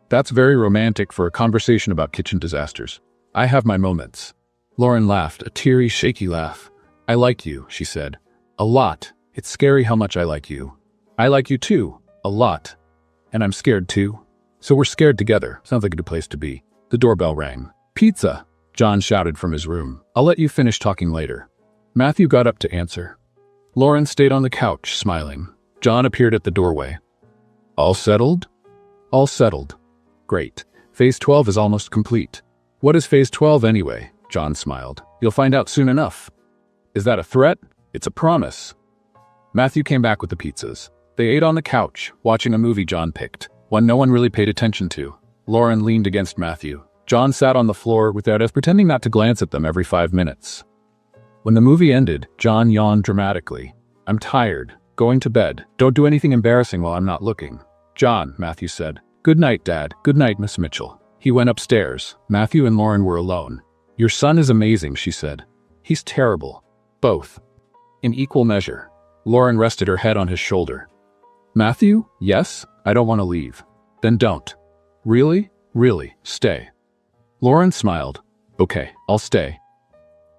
That's very romantic for a conversation about kitchen disasters. I have my moments. Lauren laughed, a teary, shaky laugh. I like you, she said. A lot. It's scary how much I like you. I like you too. A lot. And I'm scared too. So we're scared together. Sounds like a good place to be. The doorbell rang. Pizza, John shouted from his room. I'll let you finish talking later. Matthew got up to answer. Lauren stayed on the couch, smiling. John appeared at the doorway. All settled? All settled. Great. Phase 12 is almost complete. What is Phase 12 anyway? John smiled. You'll find out soon enough. Is that a threat? It's a promise. Matthew came back with the pizzas. They ate on the couch, watching a movie John picked, one no one really paid attention to. Lauren leaned against Matthew. John sat on the floor without us, pretending not to glance at them every 5 minutes. When the movie ended, John yawned dramatically. I'm tired. Going to bed. Don't do anything embarrassing while I'm not looking. John, Matthew said. Good night, Dad. Good night, Miss Mitchell. He went upstairs. Matthew and Lauren were alone. Your son is amazing, she said. He's terrible. Both. In equal measure. Lauren rested her head on his shoulder. Matthew? Yes? I don't want to leave. Then don't. Really? Really, stay. Lauren smiled. Okay, I'll stay.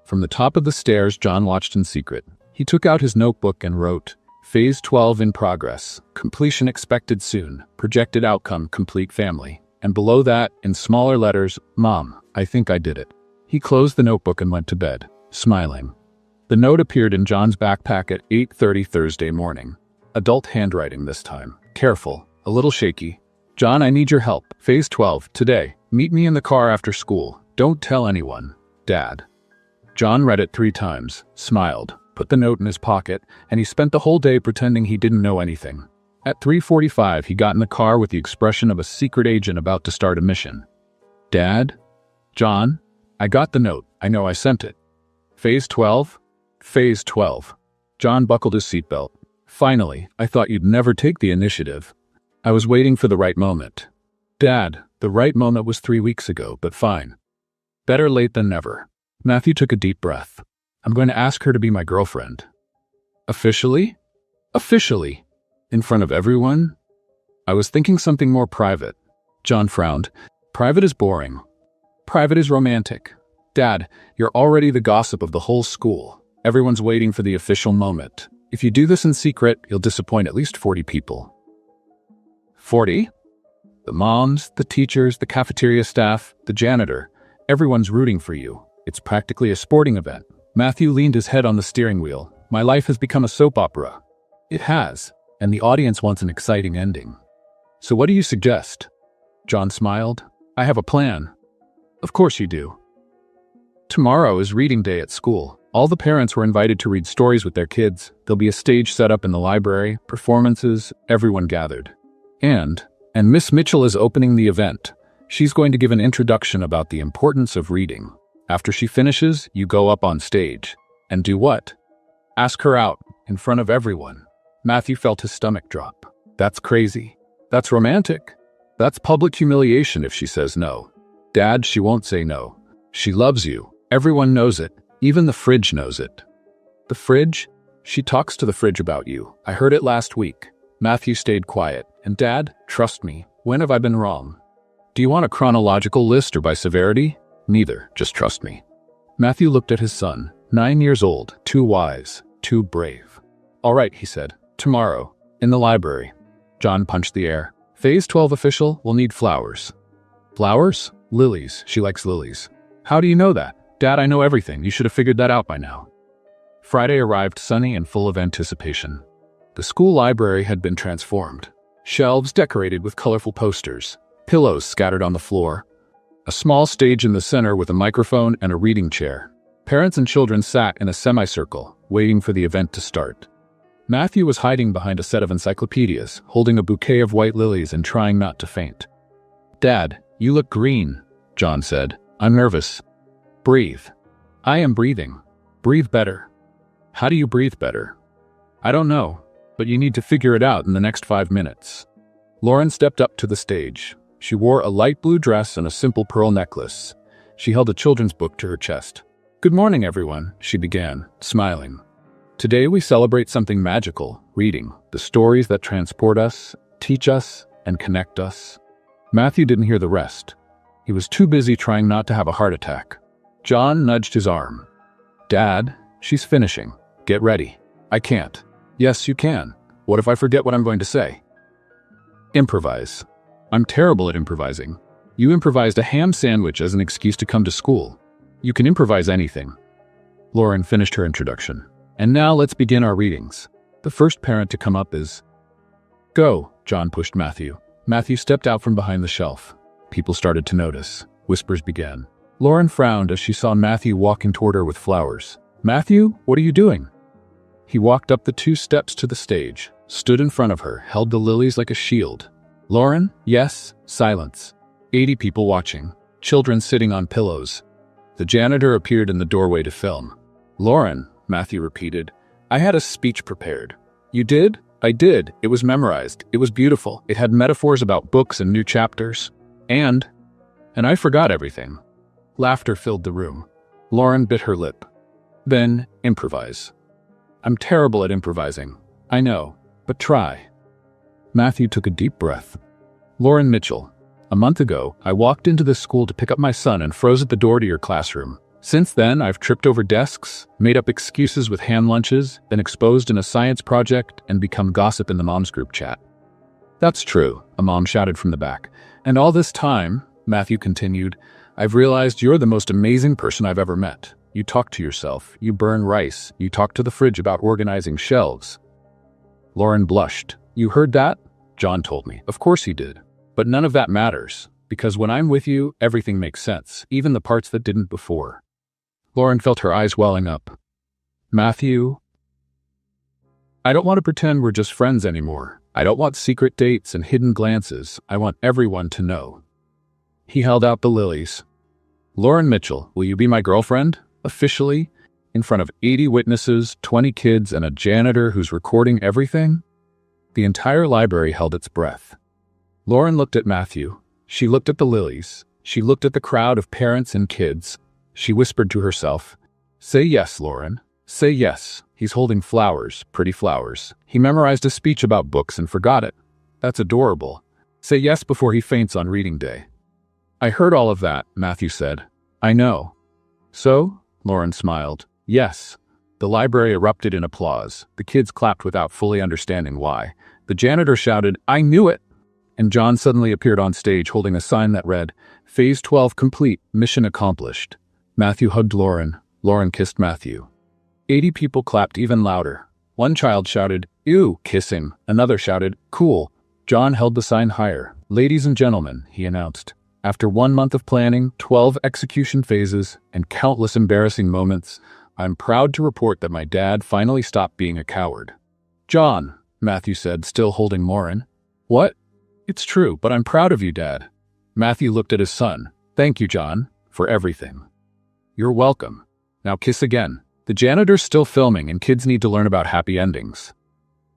From the top of the stairs, John watched in secret. He took out his notebook and wrote, Phase 12 in progress. Completion expected soon. Projected outcome, complete family. And below that, in smaller letters, Mom, I think I did it. He closed the notebook and went to bed, smiling. The note appeared in John's backpack at 8:30 Thursday morning. Adult handwriting this time. Careful, a little shaky. John, I need your help. Phase 12, today. Meet me in the car after school. Don't tell anyone. Dad. John read it 3 times, smiled, put the note in his pocket, and he spent the whole day pretending he didn't know anything. At 3:45, he got in the car with the expression of a secret agent about to start a mission. Dad? John? I got the note. I know I sent it. Phase 12? Phase 12. John buckled his seatbelt. Finally, I thought you'd never take the initiative. I was waiting for the right moment. Dad, the right moment was 3 weeks ago, but fine. Better late than never. Matthew took a deep breath. I'm going to ask her to be my girlfriend. Officially? Officially. In front of everyone? I was thinking something more private. John frowned. Private is boring. Private is romantic. Dad, you're already the gossip of the whole school. Everyone's waiting for the official moment. If you do this in secret, you'll disappoint at least 40 people. 40? The moms, the teachers, the cafeteria staff, the janitor. Everyone's rooting for you. It's practically a sporting event. Matthew leaned his head on the steering wheel. My life has become a soap opera. It has, and the audience wants an exciting ending. So what do you suggest? John smiled. I have a plan. Of course you do. Tomorrow is reading day at school. All the parents were invited to read stories with their kids. There'll be a stage set up in the library, performances, everyone gathered. And Miss Mitchell is opening the event. She's going to give an introduction about the importance of reading. After she finishes, you go up on stage. And do what? Ask her out, in front of everyone. Matthew felt his stomach drop. That's crazy. That's romantic. That's public humiliation if she says no. Dad, she won't say no. She loves you. Everyone knows it. Even the fridge knows it. The fridge? She talks to the fridge about you. I heard it last week. Matthew stayed quiet. And Dad, trust me, when have I been wrong? Do you want a chronological list or by severity? Neither, just trust me. Matthew looked at his son, 9 years old, too wise, too brave. All right, he said, tomorrow, in the library. John punched the air. Phase 12 official will need flowers. Flowers? Lilies. She likes lilies. How do you know that? Dad, I know everything. You should have figured that out by now. Friday arrived sunny and full of anticipation. The school library had been transformed. Shelves decorated with colorful posters, pillows scattered on the floor, a small stage in the center with a microphone and a reading chair. Parents and children sat in a semicircle, waiting for the event to start. Matthew was hiding behind a set of encyclopedias, holding a bouquet of white lilies and trying not to faint. Dad, you look green, John said. I'm nervous. Breathe. I am breathing. Breathe better. How do you breathe better? I don't know, but you need to figure it out in the next 5 minutes. Lauren stepped up to the stage. She wore a light blue dress and a simple pearl necklace. She held a children's book to her chest. Good morning, everyone, she began, smiling. Today we celebrate something magical, reading, the stories that transport us, teach us, and connect us. Matthew didn't hear the rest. He was too busy trying not to have a heart attack. John nudged his arm. Dad, she's finishing. Get ready. I can't. Yes, you can. What if I forget what I'm going to say? Improvise. I'm terrible at improvising. You improvised a ham sandwich as an excuse to come to school. You can improvise anything. Lauren finished her introduction. And now let's begin our readings. The first parent to come up is... Go, John pushed Matthew. Matthew stepped out from behind the shelf. People started to notice. Whispers began. Lauren frowned as she saw Matthew walking toward her with flowers. Matthew, what are you doing? He walked up the 2 steps to the stage, stood in front of her, held the lilies like a shield. Lauren, yes, silence. 80 people watching, children sitting on pillows. The janitor appeared in the doorway to film. Lauren, Matthew repeated, I had a speech prepared. You did? I did. It was memorized. It was beautiful. It had metaphors about books and new chapters. And I forgot everything. Laughter filled the room. Lauren bit her lip. Then, improvise. I'm terrible at improvising. I know, but try. Matthew took a deep breath. Lauren Mitchell, a month ago, I walked into this school to pick up my son and froze at the door to your classroom. Since then, I've tripped over desks, made up excuses with ham lunches, been exposed in a science project, and become gossip in the mom's group chat. That's true, a mom shouted from the back. And all this time, Matthew continued, I've realized you're the most amazing person I've ever met. You talk to yourself, you burn rice, you talk to the fridge about organizing shelves. Lauren blushed. You heard that? John told me. Of course he did. But none of that matters, because when I'm with you, everything makes sense, even the parts that didn't before. Lauren felt her eyes welling up. Matthew, I don't want to pretend we're just friends anymore. I don't want secret dates and hidden glances. I want everyone to know. He held out the lilies. Lauren Mitchell, will you be my girlfriend? Officially? In front of 80 witnesses, 20 kids, and a janitor who's recording everything? The entire library held its breath. Lauren looked at Matthew. She looked at the lilies. She looked at the crowd of parents and kids. She whispered to herself, Say yes, Lauren. Say yes. He's holding flowers, pretty flowers. He memorized a speech about books and forgot it. That's adorable. Say yes before he faints on reading day. I heard all of that, Matthew said. I know. So? Lauren smiled. Yes. The library erupted in applause. The kids clapped without fully understanding why. The janitor shouted, I knew it! And John suddenly appeared on stage holding a sign that read, Phase 12 complete, mission accomplished. Matthew hugged Lauren. Lauren kissed Matthew. 80 people clapped even louder. One child shouted, Ew, kiss him. Another shouted, Cool. John held the sign higher. Ladies and gentlemen, he announced. After 1 month of planning, 12 execution phases, and countless embarrassing moments, I'm proud to report that my dad finally stopped being a coward. John, Matthew said, still holding Lauren. What? It's true, but I'm proud of you, Dad. Matthew looked at his son. Thank you, John, for everything. You're welcome. Now kiss again. The janitor's still filming and kids need to learn about happy endings.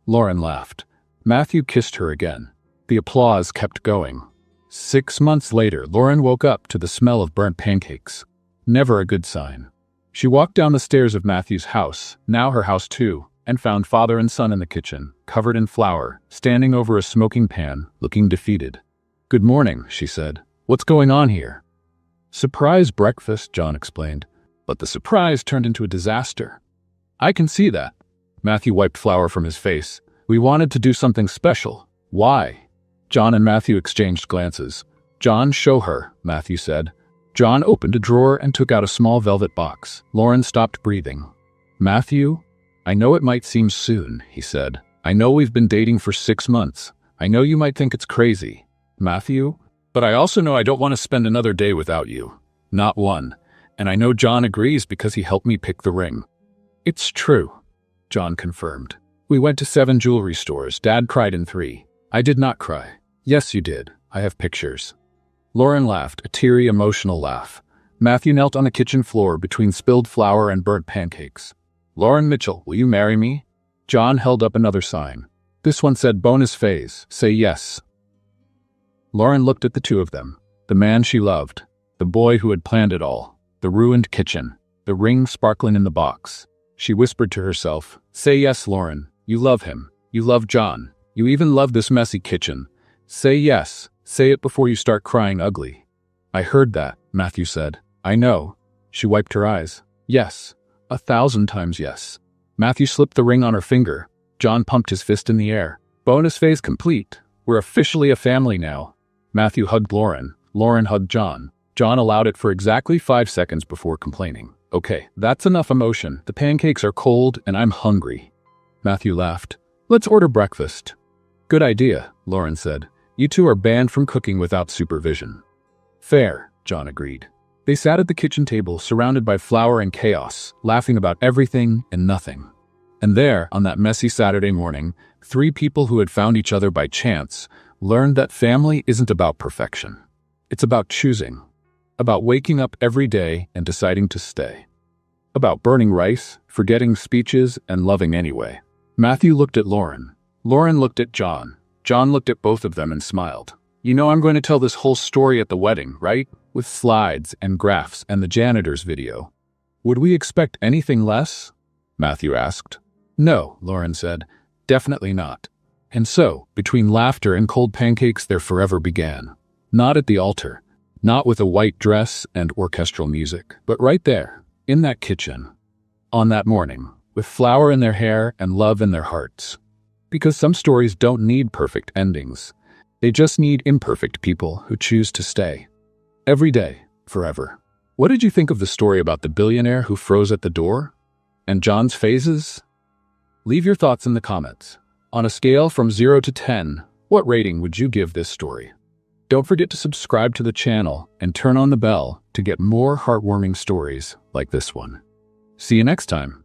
Lauren laughed. Matthew kissed her again. The applause kept going. 6 months later, Lauren woke up to the smell of burnt pancakes. Never a good sign. She walked down the stairs of Matthew's house, now her house too, and found father and son in the kitchen, covered in flour, standing over a smoking pan, looking defeated. Good morning, she said. What's going on here? Surprise breakfast, John explained. But the surprise turned into a disaster. I can see that. Matthew wiped flour from his face. We wanted to do something special. Why? John and Matthew exchanged glances. John, show her, Matthew said. John opened a drawer and took out a small velvet box. Lauren stopped breathing. Matthew? I know it might seem soon, he said. I know we've been dating for 6 months. I know you might think it's crazy. Matthew? But I also know I don't want to spend another day without you. Not one. And I know John agrees because he helped me pick the ring. It's true, John confirmed. We went to 7 jewelry stores. Dad cried in 3. I did not cry. Yes, you did. I have pictures. Lauren laughed, a teary, emotional laugh. Matthew knelt on the kitchen floor between spilled flour and burnt pancakes. Lauren Mitchell, will you marry me? John held up another sign. This one said bonus phase, say yes. Lauren looked at the two of them, the man she loved, the boy who had planned it all, the ruined kitchen, the ring sparkling in the box. She whispered to herself, say yes, Lauren. You love him. You love John. You even love this messy kitchen. Say yes. Say it before you start crying ugly. I heard that, Matthew said. I know. She wiped her eyes. Yes. 1,000 times yes. Matthew slipped the ring on her finger. John pumped his fist in the air. Bonus phase complete. We're officially a family now. Matthew hugged Lauren. Lauren hugged John. John allowed it for exactly 5 seconds before complaining. Okay, that's enough emotion. The pancakes are cold and I'm hungry. Matthew laughed. Let's order breakfast. Good idea, Lauren said. You two are banned from cooking without supervision. Fair, John agreed. They sat at the kitchen table, surrounded by flour and chaos, laughing about everything and nothing. And there, on that messy Saturday morning, 3 people who had found each other by chance learned that family isn't about perfection. It's about choosing. About waking up every day and deciding to stay. About burning rice, forgetting speeches, and loving anyway. Matthew looked at Lauren. Lauren looked at John. John looked at both of them and smiled. You know I'm going to tell this whole story at the wedding, right? With slides and graphs and the janitor's video. Would we expect anything less? Matthew asked. No, Lauren said. Definitely not. And so, between laughter and cold pancakes, their forever began. Not at the altar, Not with a white dress and orchestral music, but right there, in that kitchen, on that morning, with flour in their hair and love in their hearts. Because some stories don't need perfect endings. They just need imperfect people who choose to stay. Every day, forever. What did you think of the story about the billionaire who froze at the door? And John's phases? Leave your thoughts in the comments. On a scale from 0 to 10, what rating would you give this story? Don't forget to subscribe to the channel and turn on the bell to get more heartwarming stories like this one. See you next time.